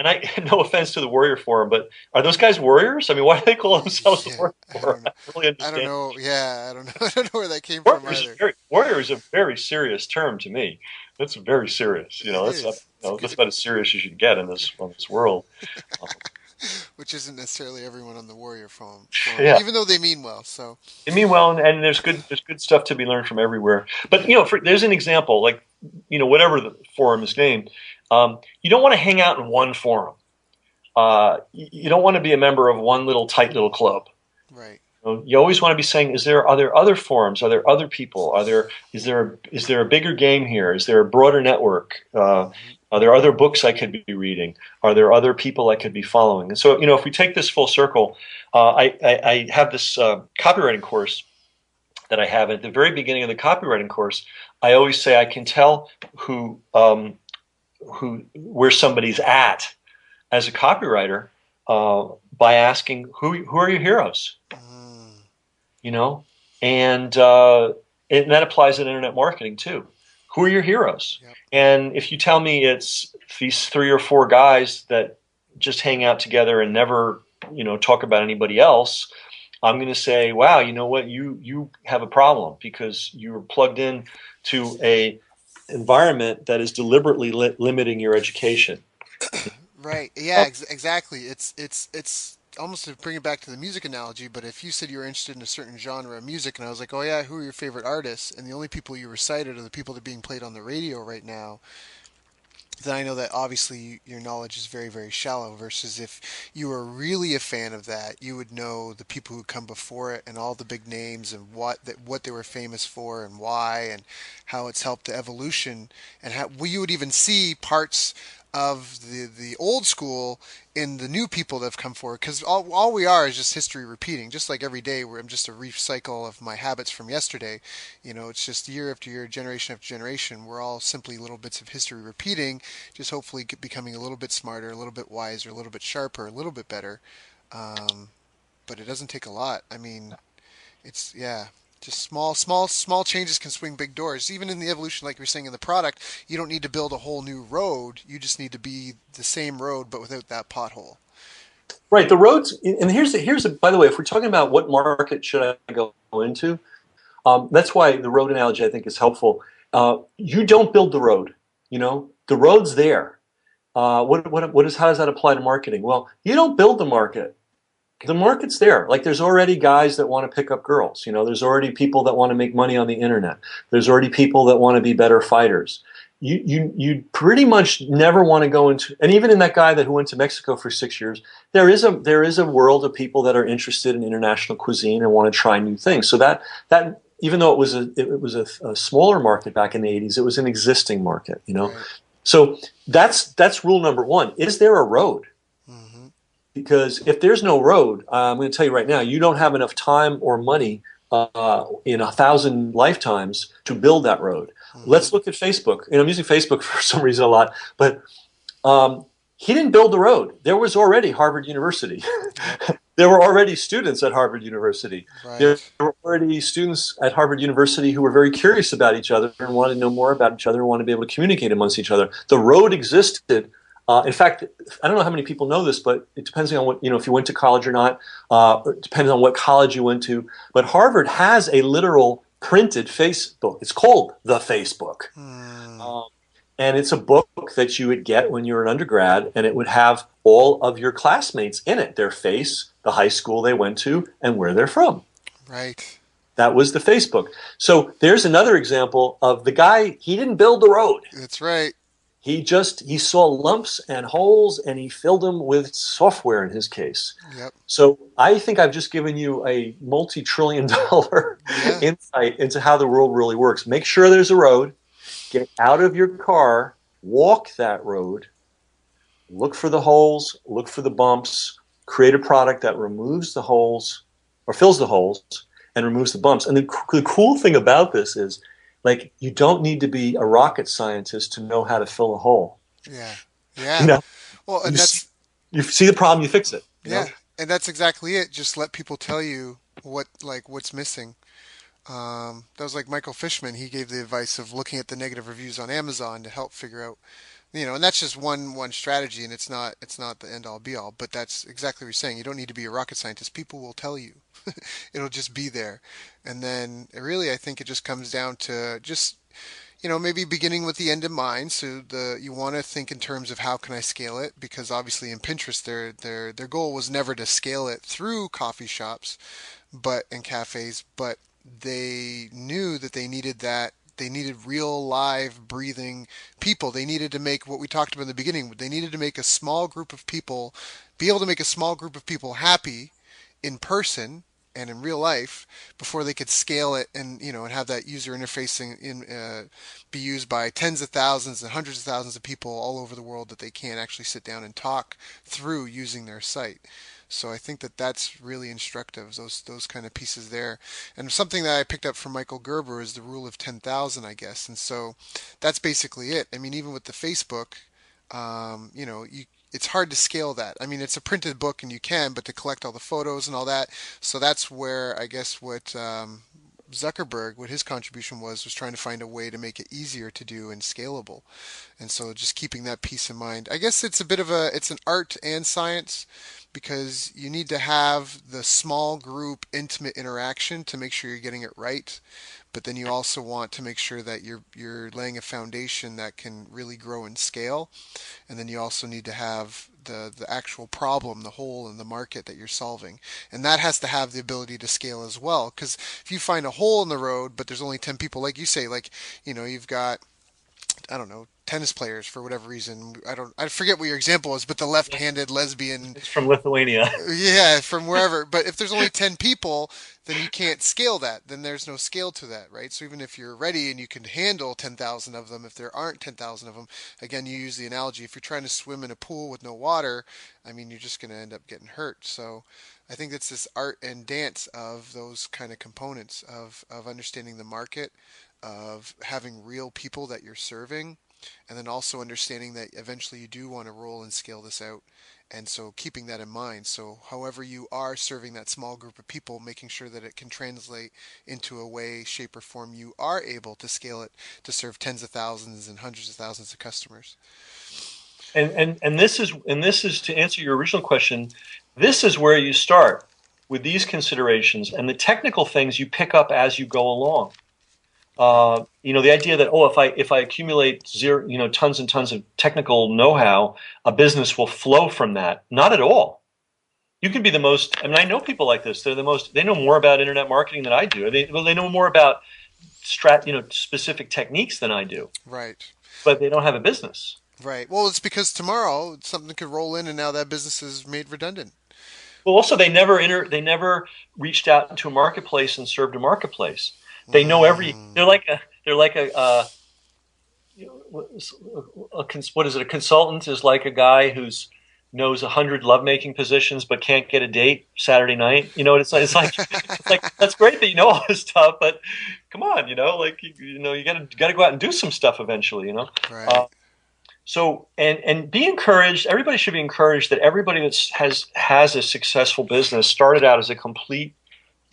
no offense to the warrior forum, but are those guys warriors? I mean, why do they call themselves the yeah. warrior I forum? don't know. I don't really I don't understand. know. Yeah, I don't know. I don't know where that came from either. Warrior is a very serious term to me. That's very serious. It is. It's That's good, about as serious as you can get in this world. Um, which isn't necessarily everyone on the Warrior forum, yeah. even though they mean well. So, I mean, well, and there's good stuff to be learned from everywhere. But there's an example, like whatever the forum is named. You don't want to hang out in one forum. You don't want to be a member of one tight little club. right. You always want to be saying, are there other forums? Are there other people? Is there a bigger game here? Is there a broader network? Hmm. Are there other books I could be reading? Are there other people I could be following? And so, if we take this full circle, I have this copywriting course that I have. At the very beginning of the copywriting course, I always say I can tell where somebody's at as a copywriter by asking who are your heroes, Mm, you know, and that applies in internet marketing too. Who are your heroes? yep. And if you tell me it's these three or four guys that just hang out together and never, talk about anybody else, I'm going to say, wow, you know what, you have a problem because you're plugged in to a environment that is deliberately limiting your education. Right. Yeah. Exactly. It's almost to bring it back to the music analogy. But if you said you were interested in a certain genre of music, and I was like, oh yeah, who are your favorite artists? And the only people you recited are the people that are being played on the radio right now, then I know that obviously your knowledge is very, very shallow. Versus if you were really a fan of that, you would know the people who come before it and all the big names and what they were famous for and why and how it's helped the evolution and how well, you would even see parts of the old school in the new people that have come forward because all we are is just history repeating, just like every day where I'm just a recycle of my habits from yesterday. It's just year after year, generation after generation, we're all simply little bits of history repeating, just hopefully becoming a little bit smarter, a little bit wiser, a little bit sharper, a little bit better. um, but it doesn't take a lot. I mean, it's yeah, just small changes can swing big doors. Even in the evolution, like you're saying in the product, you don't need to build a whole new road. You just need to be the same road, but without that pothole. Right, the roads, and by the way, if we're talking about what market should I go into, that's why the road analogy I think is helpful. You don't build the road, the road's there. How does that apply to marketing? Well, you don't build the market. The market's there. Like there's already guys that want to pick up girls. There's already people that want to make money on the internet. There's already people that want to be better fighters. You pretty much never want to go into, and even in that guy who went to Mexico for 6 years, there is a world of people that are interested in international cuisine and want to try new things. So that even though it was a smaller market back in the 80s, it was an existing market. Right. So that's rule number one. Is there a road? Mm-hmm. Because if there's no road, I'm going to tell you right now, you don't have enough time or money in 1,000 lifetimes to build that road. Mm-hmm. Let's look at Facebook. I'm using Facebook for some reason a lot, but he didn't build the road. There was already Harvard University. Yep. There were already students at Harvard University. There Right. were already students at Harvard University who were very curious about each other and wanted to know more about each other and wanted to be able to communicate amongst each other. The road existed. In fact, I don't know how many people know this, but it depends on what, if you went to college or not, it depends on what college you went to. But Harvard has a literal printed Facebook. It's called the Facebook. Mm. Um, And it's a book that you would get when you were an undergrad, and it would have all of your classmates in it, their face, the high school they went to, and where they're from. Right. That was the Facebook. So there's another example of the guy, he didn't build the road. That's right. He saw lumps and holes and he filled them with software in his case. Yep. So I think I've just given you a multi-trillion dollar Yeah. insight into how the world really works. Make sure there's a road, get out of your car, walk that road, look for the holes, look for the bumps, create a product that removes the holes or fills the holes and removes the bumps. And the cool thing about this is, like, you don't need to be a rocket scientist to know how to fill a hole. Yeah. You Yeah. know, Well, and you see the problem, you fix it. You know? yeah, and that's exactly it. Just let people tell you what's missing. That was like Michael Fishman. He gave the advice of looking at the negative reviews on Amazon to help figure out, and that's just one strategy, and it's not the end all be all. But that's exactly what you're saying. You don't need to be a rocket scientist. People will tell you. It'll just be there, and then really, I think it just comes down to just maybe beginning with the end in mind. So you want to think in terms of how can I scale it? Because obviously in Pinterest, their goal was never to scale it through coffee shops, but and cafes, but they knew that they needed that. They needed real, live, breathing people. They needed to make what we talked about in the beginning. They needed to make a small group of people, be able to make a small group of people happy in person and in real life before they could scale it and have that user interface be used by tens of thousands and hundreds of thousands of people all over the world that they can't actually sit down and talk through using their site. So I think that that's really instructive, those kind of pieces there. And something that I picked up from Michael Gerber is the rule of 10,000, I guess. And so that's basically it. I mean, even with the Facebook, it's hard to scale that. I mean, it's a printed book and you can, but to collect all the photos and all that. So that's where I guess what Zuckerberg, what his contribution was trying to find a way to make it easier to do and scalable. And so just keeping that piece in mind. I guess it's an art and science because you need to have the small group intimate interaction to make sure you're getting it right. But then you also want to make sure that you're laying a foundation that can really grow and scale. And then you also need to have the actual problem, the hole in the market that you're solving. And that has to have the ability to scale as well. Because if you find a hole in the road, but there's only 10 people, like you say, like, you've got, I don't know, tennis players for whatever reason. I forget what your example was, but the left-handed lesbian, It's from Lithuania. yeah, from wherever. But if there's only 10 people, then you can't scale that. Then there's no scale to that, right? So even if you're ready and you can handle 10,000 of them, if there aren't 10,000 of them, again, you use the analogy. If you're trying to swim in a pool with no water, I mean, you're just going to end up getting hurt. So I think it's this art and dance of those kind of components of understanding the market, of having real people that you're serving, and then also understanding that eventually you do want to roll and scale this out. And so keeping that in mind. So however you are serving that small group of people, making sure that it can translate into a way, shape, or form you are able to scale it to serve tens of thousands and hundreds of thousands of customers. And this is to answer your original question. This is where you start with these considerations, and the technical things you pick up as you go along. The idea that, if I accumulate tons and tons of technical know-how, a business will flow from that. Not at all. You can be the most. I mean, I know people like this. They're the most. They know more about internet marketing than I do. They know more about specific techniques than I do. Right. But they don't have a business. Right. Well, it's because tomorrow something could roll in and now that business is made redundant. Well, also they never reached out into a marketplace and served a marketplace. They know Mm, they're like a what is it? A consultant is like a guy who's knows 100 lovemaking positions but can't get a date Saturday night. It's like that's great that you know all this stuff, but come on, you gotta go out and do some stuff eventually. right. So and be encouraged. Everybody should be encouraged that everybody that has a successful business started out as a complete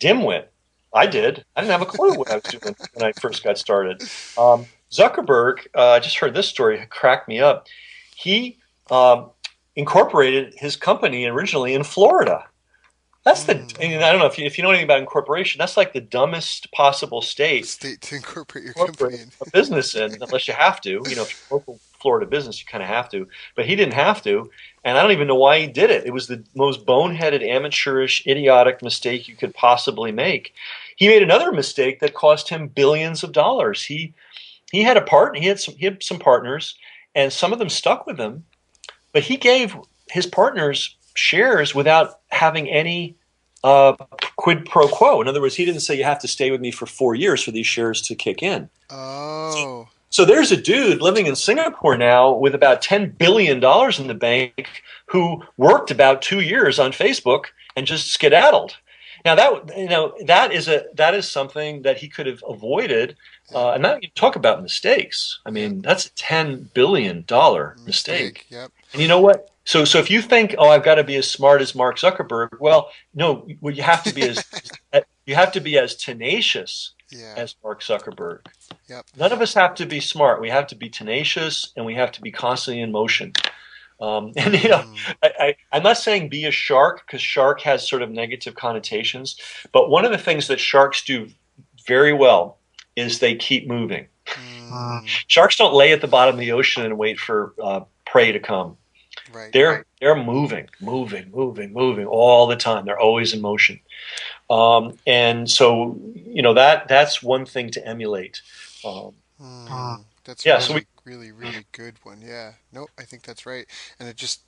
dimwit. I did. I didn't have a clue what I was doing when I first got started. Zuckerberg, I just heard this story, it cracked me up. He incorporated his company originally in Florida. That's the. Mm. I mean, I don't know if you know anything about incorporation. That's like the dumbest possible state State to incorporate your company incorporate in. a business in, unless you have to. You know, if you're a local Florida business, you kind of have to. But he didn't have to, and I don't even know why he did it. It was the most boneheaded, amateurish, idiotic mistake you could possibly make. He made another mistake that cost him billions of dollars. He had a part. He had some partners, and some of them stuck with him. But he gave his partners shares without having any uh, quid pro quo. In other words, he didn't say you have to stay with me for 4 years for these shares to kick in. Oh. So there's a dude living in Singapore now with about $10 billion in the bank who worked about 2 years on Facebook and just skedaddled. Now that is something that he could have avoided, Yep. and now you talk about mistakes. I Yep. mean, that's a $10 billion Mistake. mistake. Yep. And you know what? So if you think, oh, I've got to be as smart as Mark Zuckerberg, well, no, well, you have to be as tenacious Yeah. as Mark Zuckerberg. Yep. None of us have to be smart. We have to be tenacious, and we have to be constantly in motion. And Mm. I'm not saying be a shark because shark has sort of negative connotations, but one of the things that sharks do very well is they keep moving. Mm. Sharks don't lay at the bottom of the ocean and wait for prey to come. Right. They're moving all the time. They're always in motion. And so that's one thing to emulate. Um, That's a yeah. So we really good one. Yeah. Nope, I think that's right. And it just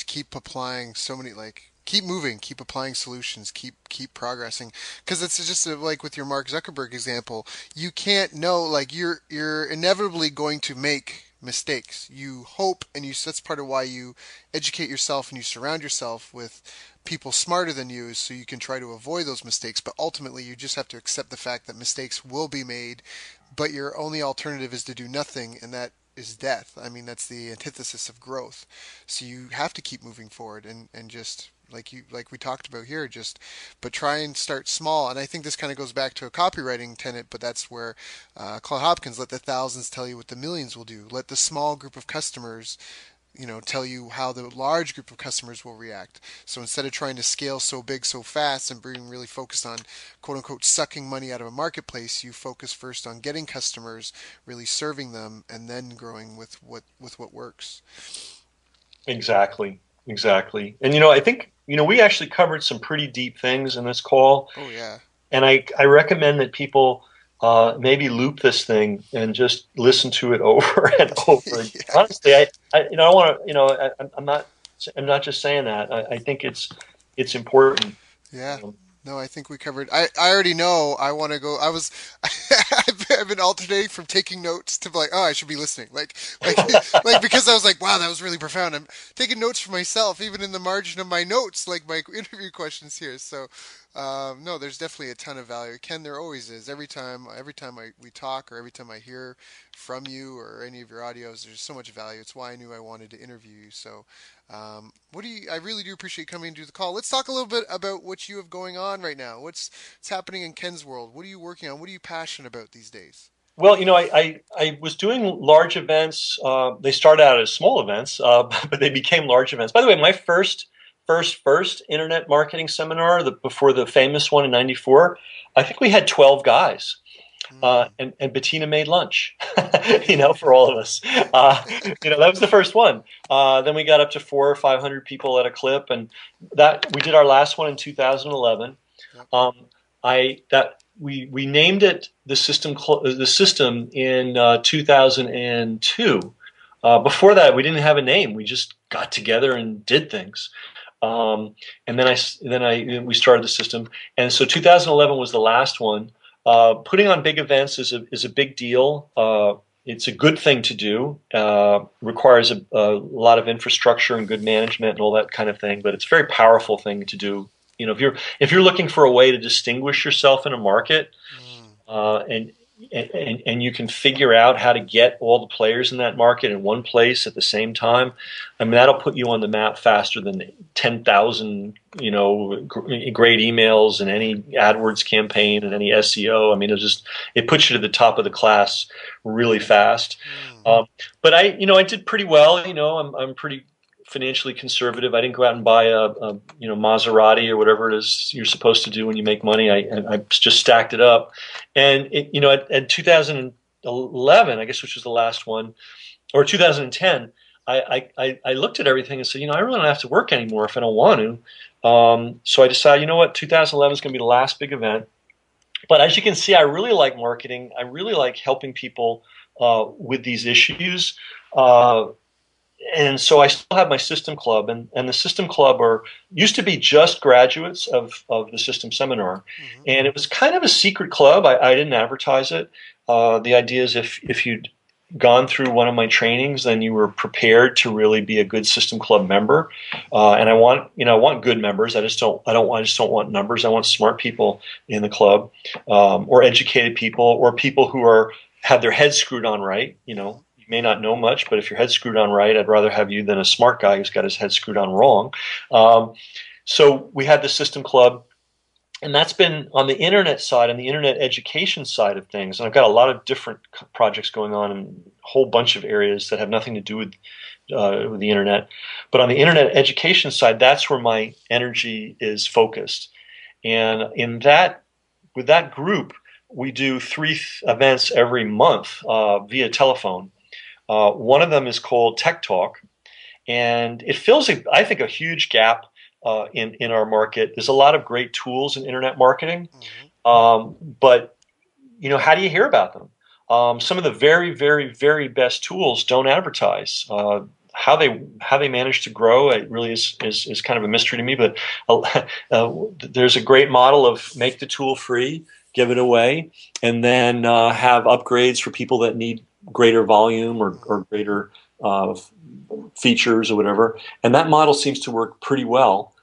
keep applying so many like keep moving, keep applying solutions, keep progressing. Because it's just like with your Mark Zuckerberg example, you can't know like you're inevitably going to make mistakes. You hope and you that's part of why you educate yourself and you surround yourself with people smarter than you so you can try to avoid those mistakes, but ultimately you just have to accept the fact that mistakes will be made, but your only alternative is to do nothing, and that is death. I mean, that's the antithesis of growth. So you have to keep moving forward and just like we talked about here, just but try and start small. And I think this kind of goes back to a copywriting tenet, but that's where Claude Hopkins, let the thousands tell you what the millions will do. Let the small group of customers tell you how the large group of customers will react. So instead of trying to scale so big so fast and being really focused on quote unquote sucking money out of a marketplace, you focus first on getting customers, really serving them, and then growing with what works. exactly. And I think we actually covered some pretty deep things in this call, Oh yeah. and I recommend that people maybe loop this thing and just listen to it over and over. Yeah. Honestly, I want to I'm not just saying that. I think it's important. Yeah. Um, No, I think we covered. I already know. I want to go. I've been alternating from taking notes to like, oh, I should be listening. Like because I was like, wow, that was really profound. I'm taking notes for myself, even in the margin of my notes, like my interview questions here. So, no, there's definitely a ton of value. Ken, there always is. Every time we talk or every time I hear from you or any of your audios, there's so much value. It's why I knew I wanted to interview you. So, what do you? I really do appreciate coming to the call. Let's talk a little bit about what you have going on right now. What's happening in Ken's world? What are you working on? What are you passionate about these days? well, I was doing large events. They started out as small events, but they became large events. By the way, my first internet marketing seminar, before the famous one in '94, I think we had 12 guys. Hmm. And Bettina made lunch, for all of us. That was the first one. Then we got up to 400 or 500 people at a clip, and that we did our last one in 2011. Yep. Um, I that we named it the system in 2002. Before that, we didn't have a name. We just got together and did things. And we started the system, and so 2011 was the last one. Putting on big events is a big deal. It's a good thing to do. Requires a lot of infrastructure and good management and all that kind of thing. But it's a very powerful thing to do. If you're looking for a way to distinguish yourself in a market, Mm. and you can figure out how to get all the players in that market in one place at the same time, I mean that'll put you on the map faster than 10,000 great emails and any AdWords campaign and any SEO. I mean it puts you to the top of the class really fast. Mm. But I did pretty well. I'm pretty financially conservative. I didn't go out and buy a Maserati or whatever it is you're supposed to do when you make money. I just stacked it up, and at 2011, I guess, which was the last one, or 2010, I looked at everything and said, I really don't have to work anymore if I don't want to. So I decided, 2011 is going to be the last big event. But as you can see, I really like marketing. I really like helping people with these issues. And so I still have my system club, and the system club used to be just graduates of the system seminar. Mm-hmm. And it was kind of a secret club. I didn't advertise it. The idea is if you'd gone through one of my trainings, then you were prepared to really be a good system club member. And I want good members. I just don't want numbers. I want smart people in the club, or educated people, or people who have their heads screwed on right. You may not know much, but if your head's screwed on right, I'd rather have you than a smart guy who's got his head screwed on wrong. So we had the system club. And that's been on the internet side and the internet education side of things. And I've got a lot of different projects going on in a whole bunch of areas that have nothing to do with the internet. But on the internet education side, that's where my energy is focused. And with that group, we do 3 events every month via telephone. One of them is called Tech Talk, and it fills, I think, a huge gap in our market. There's a lot of great tools in internet marketing, but how do you hear about them? Some of the very, very, very best tools don't advertise. How they manage to grow, it really is kind of a mystery to me. But there's a great model of make the tool free, give it away, and then have upgrades for people that need greater volume or greater features or whatever, and that model seems to work pretty well.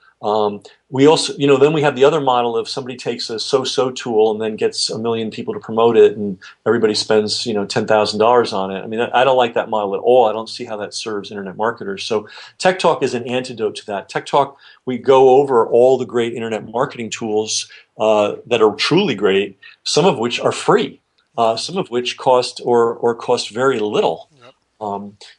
We also, then we have the other model of somebody takes a so-so tool and then gets 1 million people to promote it, and everybody spends $10,000 on it. I mean, I don't like that model at all. I don't see how that serves internet marketers. So Tech Talk is an antidote to that. Tech Talk, we go over all the great internet marketing tools that are truly great, some of which are free, some of which cost or cost very little.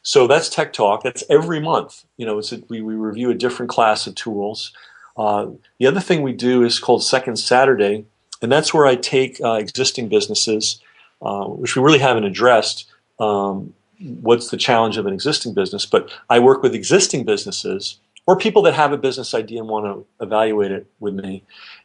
So that's Tech Talk. That's every month. We review a different class of tools. The other thing we do is called Second Saturday, and that's where I take existing businesses, which we really haven't addressed. What's the challenge of an existing business? But I work with existing businesses or people that have a business idea and want to evaluate it with me.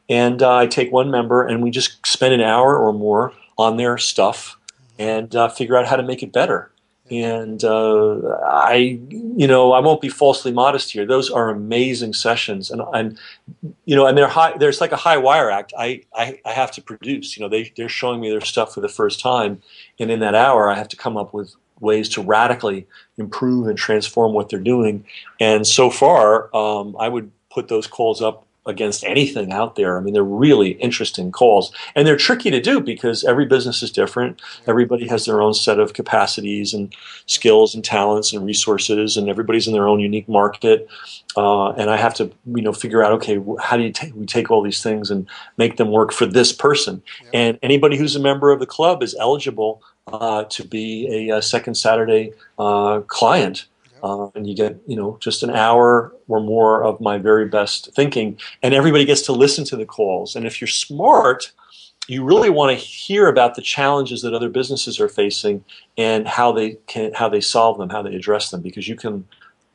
And I take one member, and we just spend an hour or more on their stuff and figure out how to make it better. And I won't be falsely modest here. Those are amazing sessions, and they're high. There's like a high wire act. I have to produce. They're showing me their stuff for the first time, and in that hour, I have to come up with ways to radically improve and transform what they're doing. And so far, I would put those calls up against anything out there. I mean, they're really interesting calls, and they're tricky to do because every business is different. Everybody has their own set of capacities and skills and talents and resources, and everybody's in their own unique market. And I have to, figure out, okay, how do we take all these things and make them work for this person? Yeah. And anybody who's a member of the club is eligible to be a Second Saturday client. And you get, just an hour or more of my very best thinking, and everybody gets to listen to the calls. And if you're smart, you really want to hear about the challenges that other businesses are facing and how they solve them, how they address them, because you can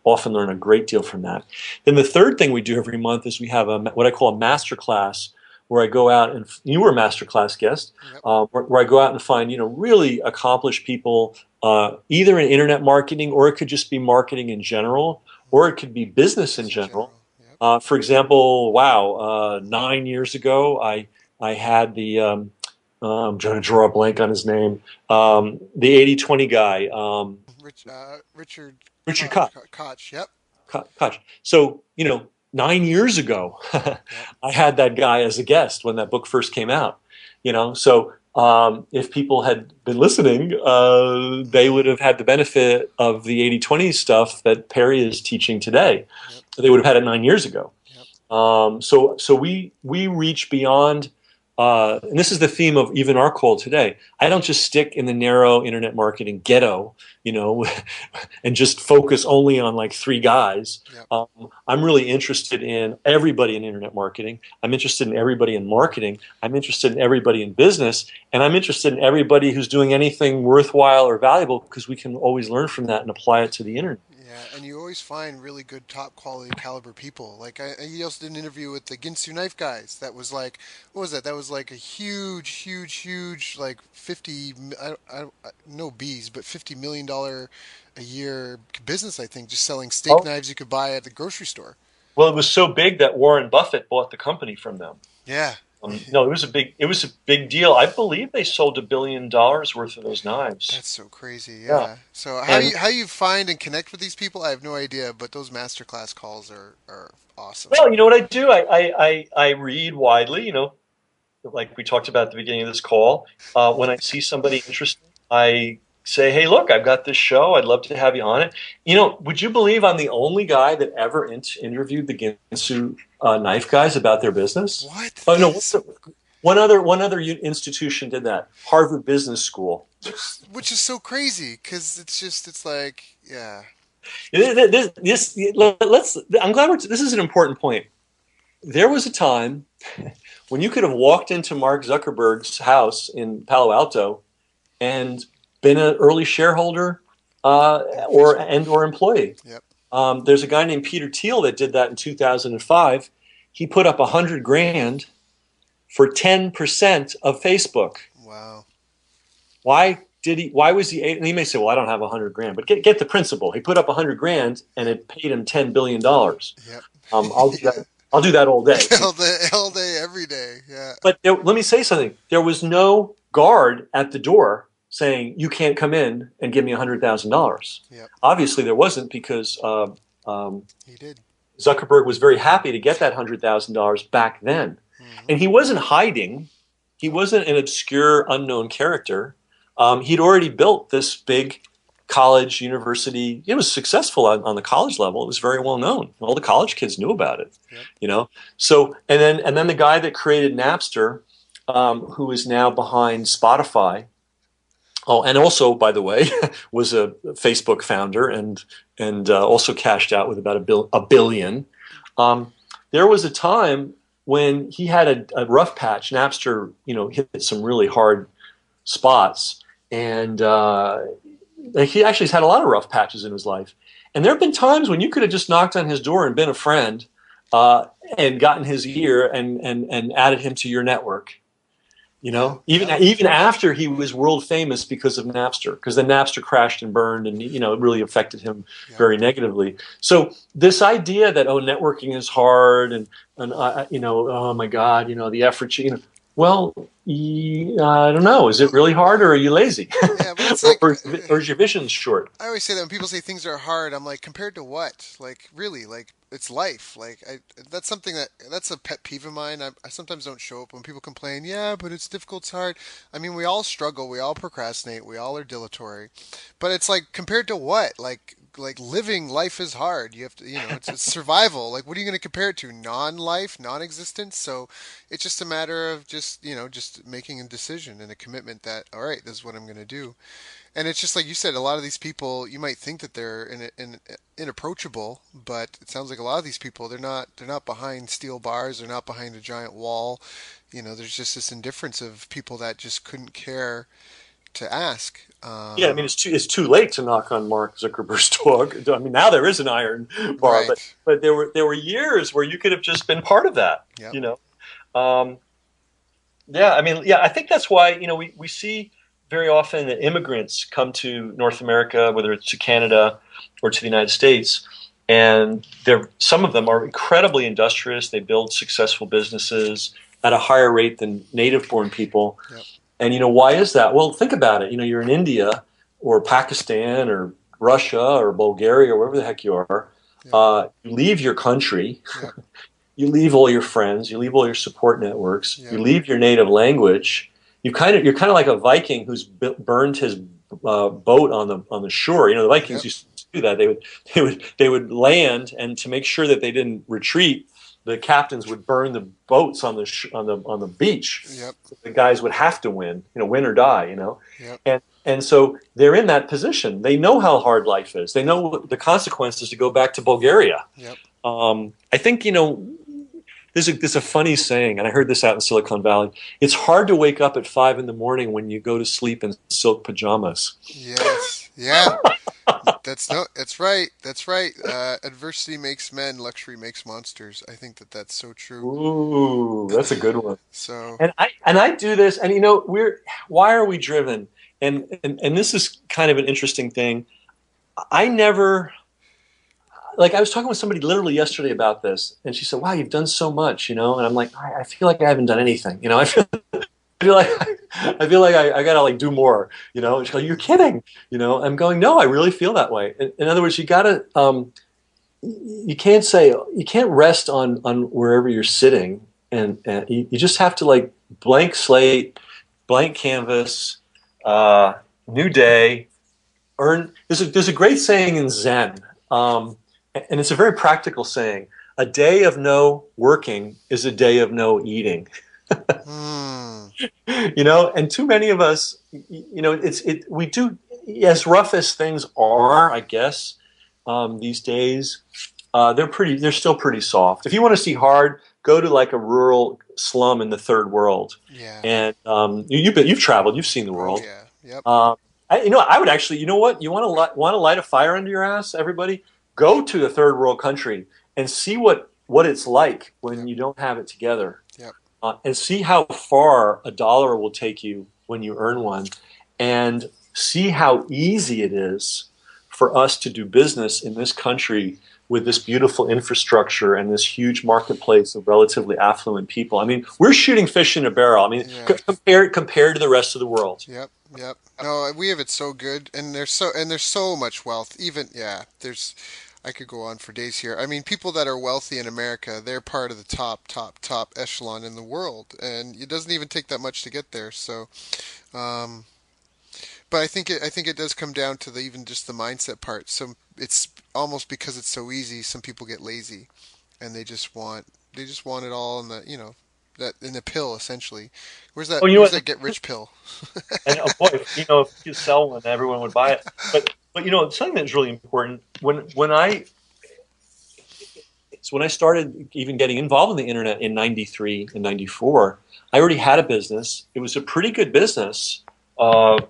often learn a great deal from that. Then the third thing we do every month is we have what I call a master class, where I go out, and you were a masterclass guest, where I go out and find really accomplished people, either in internet marketing, or it could just be marketing in general, or it could be business in general. For example, 9 years ago, I had the I'm trying to draw a blank on his name, the 80-20 guy, Richard Koch. Yep. Koch. So 9 years ago, I had that guy as a guest when that book first came out. So if people had been listening, they would have had the benefit of the 80-20 stuff that Perry is teaching today. They would have had it 9 years ago. So we reach beyond and this is the theme of even our call today. I don't just stick in the narrow internet marketing ghetto, you know, and just focus only on like three guys. Yep. I'm really interested in everybody in internet marketing. I'm interested in everybody in marketing. I'm interested in everybody in business, and I'm interested in everybody who's doing anything worthwhile or valuable because we can always learn from that and apply it to the internet. Yeah, and you always find really good, top quality caliber people. Like he also did an interview with the Ginsu knife guys. That was like, what was that? That was like a huge, huge, huge, like 50, no bees, but $50 million a year business. I think just selling steak Oh, knives you could buy at the grocery store. well, it was so big that Warren Buffett bought the company from them. Yeah, No, it was a big deal. I believe they sold $1 billion worth of those knives. that's so crazy. Yeah, Yeah. So and how you find and connect with these people, I have no idea. But those masterclass calls are awesome. well, you know what I do? I read widely. Like we talked about at the beginning of this call. When I see somebody interesting, I say, "Hey, look, I've got this show. I'd love to have you on it." Would you believe I'm the only guy that ever interviewed the Ginsu knife guys about their business? What? Oh no, That is so one other institution did that. Harvard Business School. which is so crazy because it's like yeah. I'm glad this is an important point. There was a time when you could have walked into Mark Zuckerberg's house in Palo Alto and been an early shareholder or employee. Yep. There's a guy named Peter Thiel that did that in 2005. He put up 100 grand for 10% of Facebook. Wow. Why was he? And he may say, "Well, I don't have 100 grand," but get the principle. He put up 100 grand, and it paid him $10 billion. Yep. I'll do Yeah. that. I'll do that all day. All day, every day. Yeah. But let me say something. There was no guard at the door saying you can't come in and give me $100,000. Yep. Obviously, there wasn't because He did. Zuckerberg was very happy to get that $100,000 back then, Hmm. and he wasn't hiding. He wasn't an obscure, unknown character. He'd already built this big college, university. It was successful on the college level. It was very well known. All the college kids knew about it. Yep. So and then the guy that created Napster, who is now behind Spotify. Oh, and also, by the way, was a Facebook founder and also cashed out with about a billion. There was a time when he had a rough patch. Napster, hit some really hard spots, and he actually has had a lot of rough patches in his life. And there have been times when you could have just knocked on his door and been a friend, and gotten his ear and added him to your network. Even after he was world famous because of Napster, because then Napster crashed and burned, and it really affected him Yep. very negatively. So this idea that networking is hard and oh my God, the effort, well, I don't know. Is it really hard, or are you lazy, Yeah, but it's like or is your vision short? I always say that when people say things are hard, I'm like, compared to what? Like, really? Like, it's life. Like, that's something that's a pet peeve of mine. I sometimes don't show up when people complain. Yeah, but it's difficult. It's hard. I mean, we all struggle. We all procrastinate. We all are dilatory. But it's like compared to what? Like living life is hard. You have to, it's survival. Like, what are you going to compare it to? Non-life, non-existence. So it's just a matter of just making a decision and a commitment that, all right, this is what I'm going to do. And it's just like you said, a lot of these people, you might think that they're inapproachable, but it sounds like a lot of these people, they're not behind steel bars, they're not behind a giant wall. There's just this indifference of people that just couldn't care to ask. Yeah, I mean, it's too late to knock on Mark Zuckerberg's door. I mean, now there is an iron bar, but Right. but there were years where you could have just been part of that. Yep. Um, yeah, I mean, yeah, I think that's why we see very often that immigrants come to North America, whether it's to Canada or to the United States, and some of them are incredibly industrious. They build successful businesses at a higher rate than native-born people. Yep. And why is that? Well, think about it. You're in India or Pakistan or Russia or Bulgaria or wherever the heck you are. Yep. You leave your country. Yep. You leave all your friends. You leave all your support networks. Yep. You leave your native language. You're kind of like a Viking who's burned his boat on the shore. The Vikings Yep. used to do that. They would land, and to make sure that they didn't retreat, the captains would burn the boats on the beach. Yep. So the guys would have to win, win or die, Yep. and so they're in that position. They know how hard life is. They know the consequences to go back to Bulgaria. Yep. I think there's a funny saying, and I heard this out in Silicon Valley. It's hard to wake up at 5 in the morning when you go to sleep in silk pajamas. Yes. Yeah. That's no. That's right. That's right. Adversity makes men. Luxury makes monsters. I think that that's so true. Ooh, that's a good one. So And I do this, and why are we driven? And this is kind of an interesting thing. I never like I was talking with somebody literally yesterday about this, and she said, "Wow, you've done so much," and I'm like, I feel like I haven't done anything, I feel like I gotta like do more, And she's like, "You're kidding," I'm going, "No, I really feel that way." In other words, you gotta you can't rest on wherever you're sitting, and you just have to like blank slate, blank canvas, new day. There's a great saying in Zen, and it's a very practical saying. A day of no working is a day of no eating. hmm. And too many of us, we do, as rough as things are, I guess, these days, they're still pretty soft. If you want to see hard, go to like a rural slum in the third world, Yeah. and you've traveled, you've seen the Oh world. yeah. Yep. I would actually, you know what, you want to light a fire under your ass, everybody, go to a third world country and see what it's like when Yep. you don't have it together, Yep. and see how far a dollar will take you when you earn one, and see how easy it is for us to do business in this country with this beautiful infrastructure and this huge marketplace of relatively affluent people. I mean, we're shooting fish in a barrel. I mean, Yeah. compared to the rest of the world. Yep. Yep. No, we have it so good, and there's so much wealth. Even yeah, there's. I could go on for days here. I mean, people that are wealthy in America, they're part of the top echelon in the world, and it doesn't even take that much to get there. So, um, but I think it does come down to even just the mindset part. So it's almost because it's so easy, some people get lazy, and they just want it all in that in the pill essentially. Where's that Oh, you know where's what? that get rich pill? And boy, if you could sell one, everyone would buy it. But something that's really important when I started even getting involved in the internet in '93 and '94, I already had a business. It was a pretty good business. It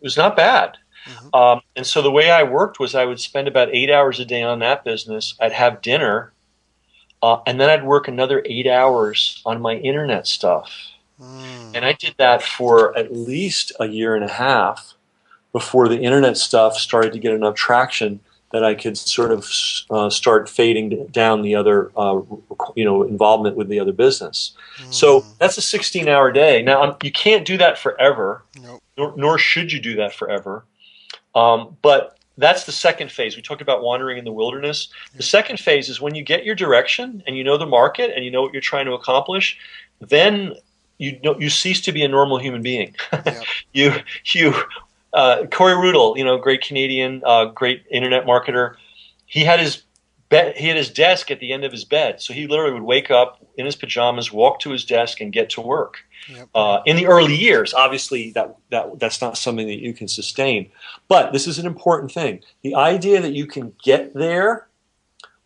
was not bad. Hmm. And so the way I worked was I would spend about 8 hours a day on that business. I'd have dinner, and then I'd work another 8 hours on my internet stuff. Mm. And I did that for at least a year and a half before the internet stuff started to get enough traction that I could sort of start fading down the other, involvement with the other business. So Mm. that's a 16-hour day. Now, you can't do that forever, Nope. nor should you do that forever. But that's the second phase. We talked about wandering in the wilderness. The Yep. second phase is when you get your direction and you know the market and you know what you're trying to accomplish, then you cease to be a normal human being. Yep. you you Corey Rudel, great Canadian, great internet marketer. He had his he had his desk at the end of his bed, so he literally would wake up in his pajamas, walk to his desk, and get to work. Yep. In the early years, obviously that's not something that you can sustain, but this is an important thing. The idea that you can get there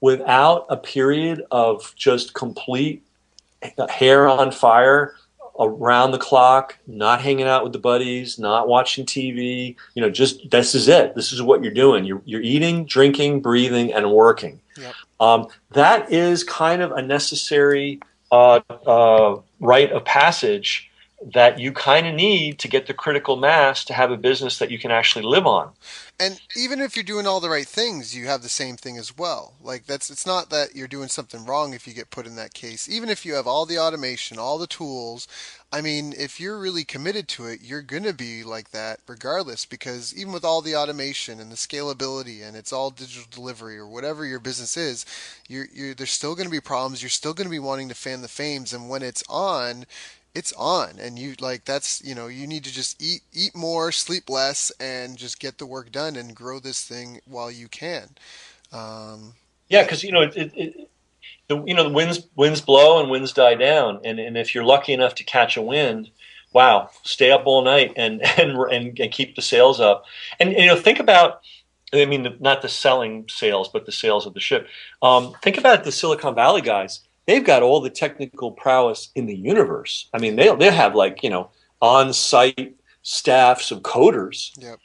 without a period of just complete hair on fire, around the clock, not hanging out with the buddies, not watching TV. Just this is it. This is what you're doing. You're eating, drinking, breathing, and working. Yep. That is kind of a necessary rite of passage that you kind of need to get the critical mass to have a business that you can actually live on. And even if you're doing all the right things, you have the same thing as well. Like it's not that you're doing something wrong if you get put in that case. Even if you have all the automation, all the tools, I mean, if you're really committed to it, you're going to be like that regardless because even with all the automation and the scalability and it's all digital delivery or whatever your business is, there's still going to be problems. You're still going to be wanting to fan the flames and when it's on and you like that's you need to just eat more, sleep less, and just get the work done and grow this thing while you can. um Yeah, because the winds blow and winds die down, and if you're lucky enough to catch a wind, wow, stay up all night and keep the sails up. And think about, I mean, not the selling sales, but the sales of the ship. Think about the Silicon Valley guys. They've got all the technical prowess in the universe. I mean, they have like on-site staffs of coders. Yep.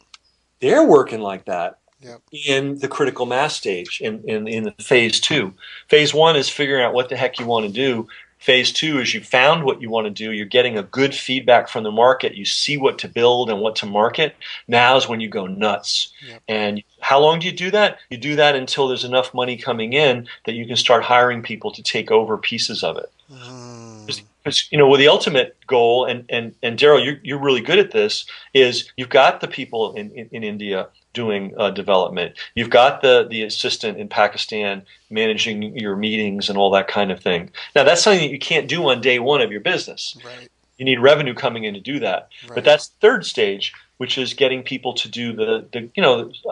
They're working like that Yep. in the critical mass stage in the phase two. Phase one is figuring out what the heck you want to do. Phase two is you found what you want to do. You're getting a good feedback from the market. You see what to build and what to market. Now is when you go nuts. Yep. And how long do you do that? You do that until there's enough money coming in that you can start hiring people to take over pieces of it. Mm. Because well, the ultimate goal, and Daryl, you're really good at this, is you've got the people in India doing development. You've got the assistant in Pakistan managing your meetings and all that kind of thing. Now, that's something that you can't do on day one of your business. Right. You need revenue coming in to do that. But Right. that's the third stage, which is getting people to do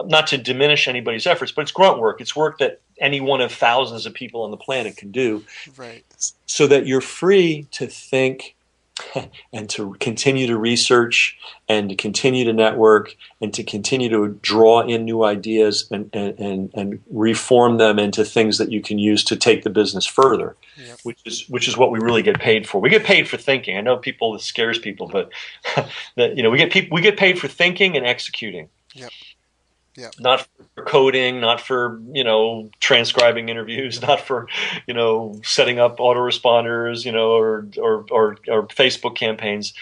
not to diminish anybody's efforts, but it's grunt work. It's work that any one of thousands of people on the planet can do, Right. so that you're free to think and to continue to research and to continue to network and to continue to draw in new ideas and reform them into things that you can use to take the business further, Yep. which is what we really get paid for. We get paid for thinking. I know it scares people, but we get paid for thinking and executing. Yep. Yep. Not for coding, not for transcribing interviews, not for setting up autoresponders, or Facebook campaigns.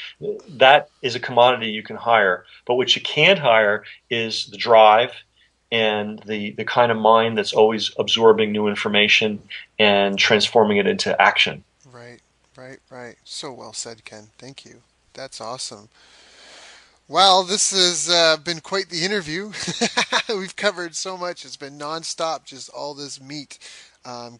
That is a commodity you can hire. But what you can't hire is the drive and the kind of mind that's always absorbing new information and transforming it into action. Right. Right. Right. So well said, Ken. Thank you. That's awesome. Well, this has been quite the interview. We've covered so much. It's been nonstop, just all this meat.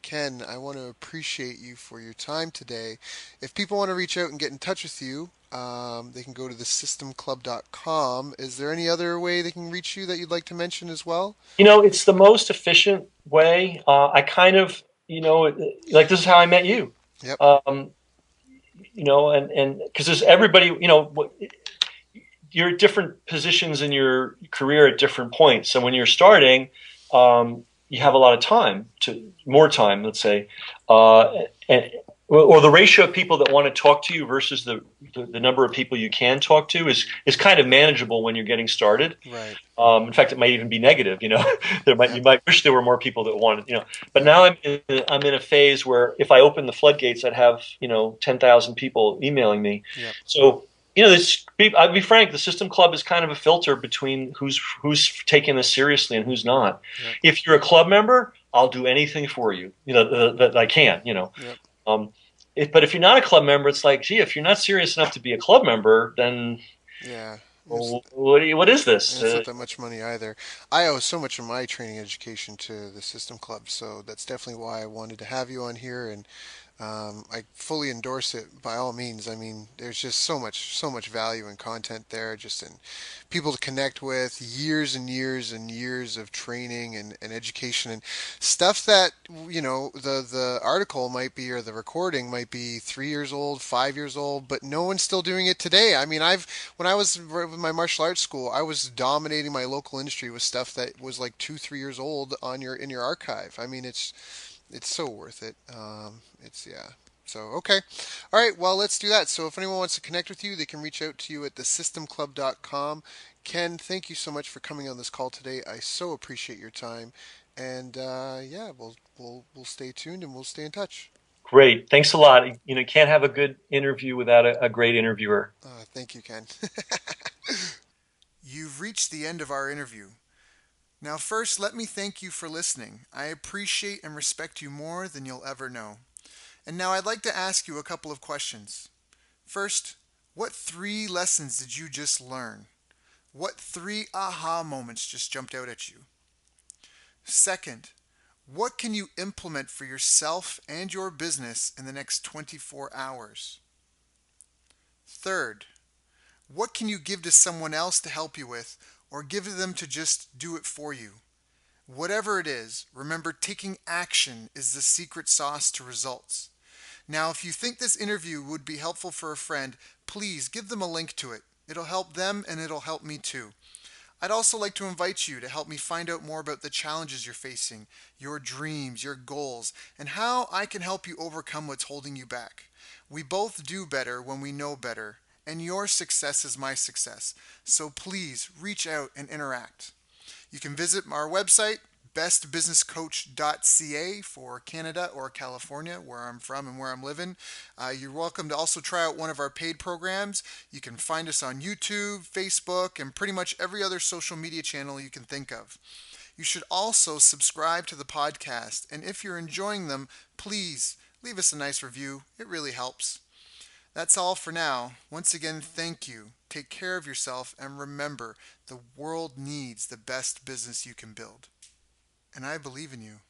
Ken, I want to appreciate you for your time today. If people want to reach out and get in touch with you, they can go to thesystemclub.com. Is there any other way they can reach you that you'd like to mention as well? It's the most efficient way. I kind of, like this is how I met you. Yep. Um, and because there's everybody, you're at different positions in your career at different points. So when you're starting, you have a lot of time, more time, let's say, and, or the ratio of people that want to talk to you versus the number of people you can talk to is kind of manageable when you're getting started. Right. In fact, it might even be negative. You Yep. might wish there were more people that wanted. But Yep. now I'm in a phase where if I open the floodgates, I'd have 10,000 people emailing me. Yep. So I'll be frank. The System Club is kind of a filter between who's taking this seriously and who's not. Yep. If you're a club member, I'll do anything for you. That I can. Yep. Um, but if you're not a club member, it's like, gee, if you're not serious enough to be a club member, then Yeah. what is this? It's not that much money either. I owe so much of my training education to the System Club, so that's definitely why I wanted to have you on here, and I fully endorse it by all means. I mean, there's just so much value and content there, just in people to connect with, years and years and years of training and education and stuff that, the article might be, or the recording might be 3 years old, 5 years old, but no one's still doing it today. I mean, when I was with my martial arts school, I was dominating my local industry with stuff that was like 2, 3 years old in your archive. I mean, it's so worth it. It's yeah. So okay, all right. Well, let's do that. So if anyone wants to connect with you, they can reach out to you at thesystemclub.com. Ken, thank you so much for coming on this call today. I so appreciate your time, and yeah, we'll stay tuned and we'll stay in touch. Great. Thanks a lot. You can't have a good interview without a great interviewer. Thank you, Ken. You've reached the end of our interview. Now, first, let me thank you for listening. I appreciate and respect you more than you'll ever know. And now I'd like to ask you a couple of questions. First, what 3 lessons did you just learn? What 3 aha moments just jumped out at you? Second, what can you implement for yourself and your business in the next 24 hours? Third, what can you give to someone else to help you with, or give to them to just do it for you? Whatever it is, remember taking action is the secret sauce to results. Now, if you think this interview would be helpful for a friend, please give them a link to it. It'll help them and it'll help me too. I'd also like to invite you to help me find out more about the challenges you're facing, your dreams, your goals, and how I can help you overcome what's holding you back. We both do better when we know better, and your success is my success. So please reach out and interact. You can visit our website, bestbusinesscoach.ca for Canada or California, where I'm from and where I'm living. You're welcome to also try out one of our paid programs. You can find us on YouTube, Facebook, and pretty much every other social media channel you can think of. You should also subscribe to the podcast, and if you're enjoying them, please leave us a nice review. It really helps. That's all for now. Once again, thank you. Take care of yourself and remember the world needs the best business you can build. And I believe in you.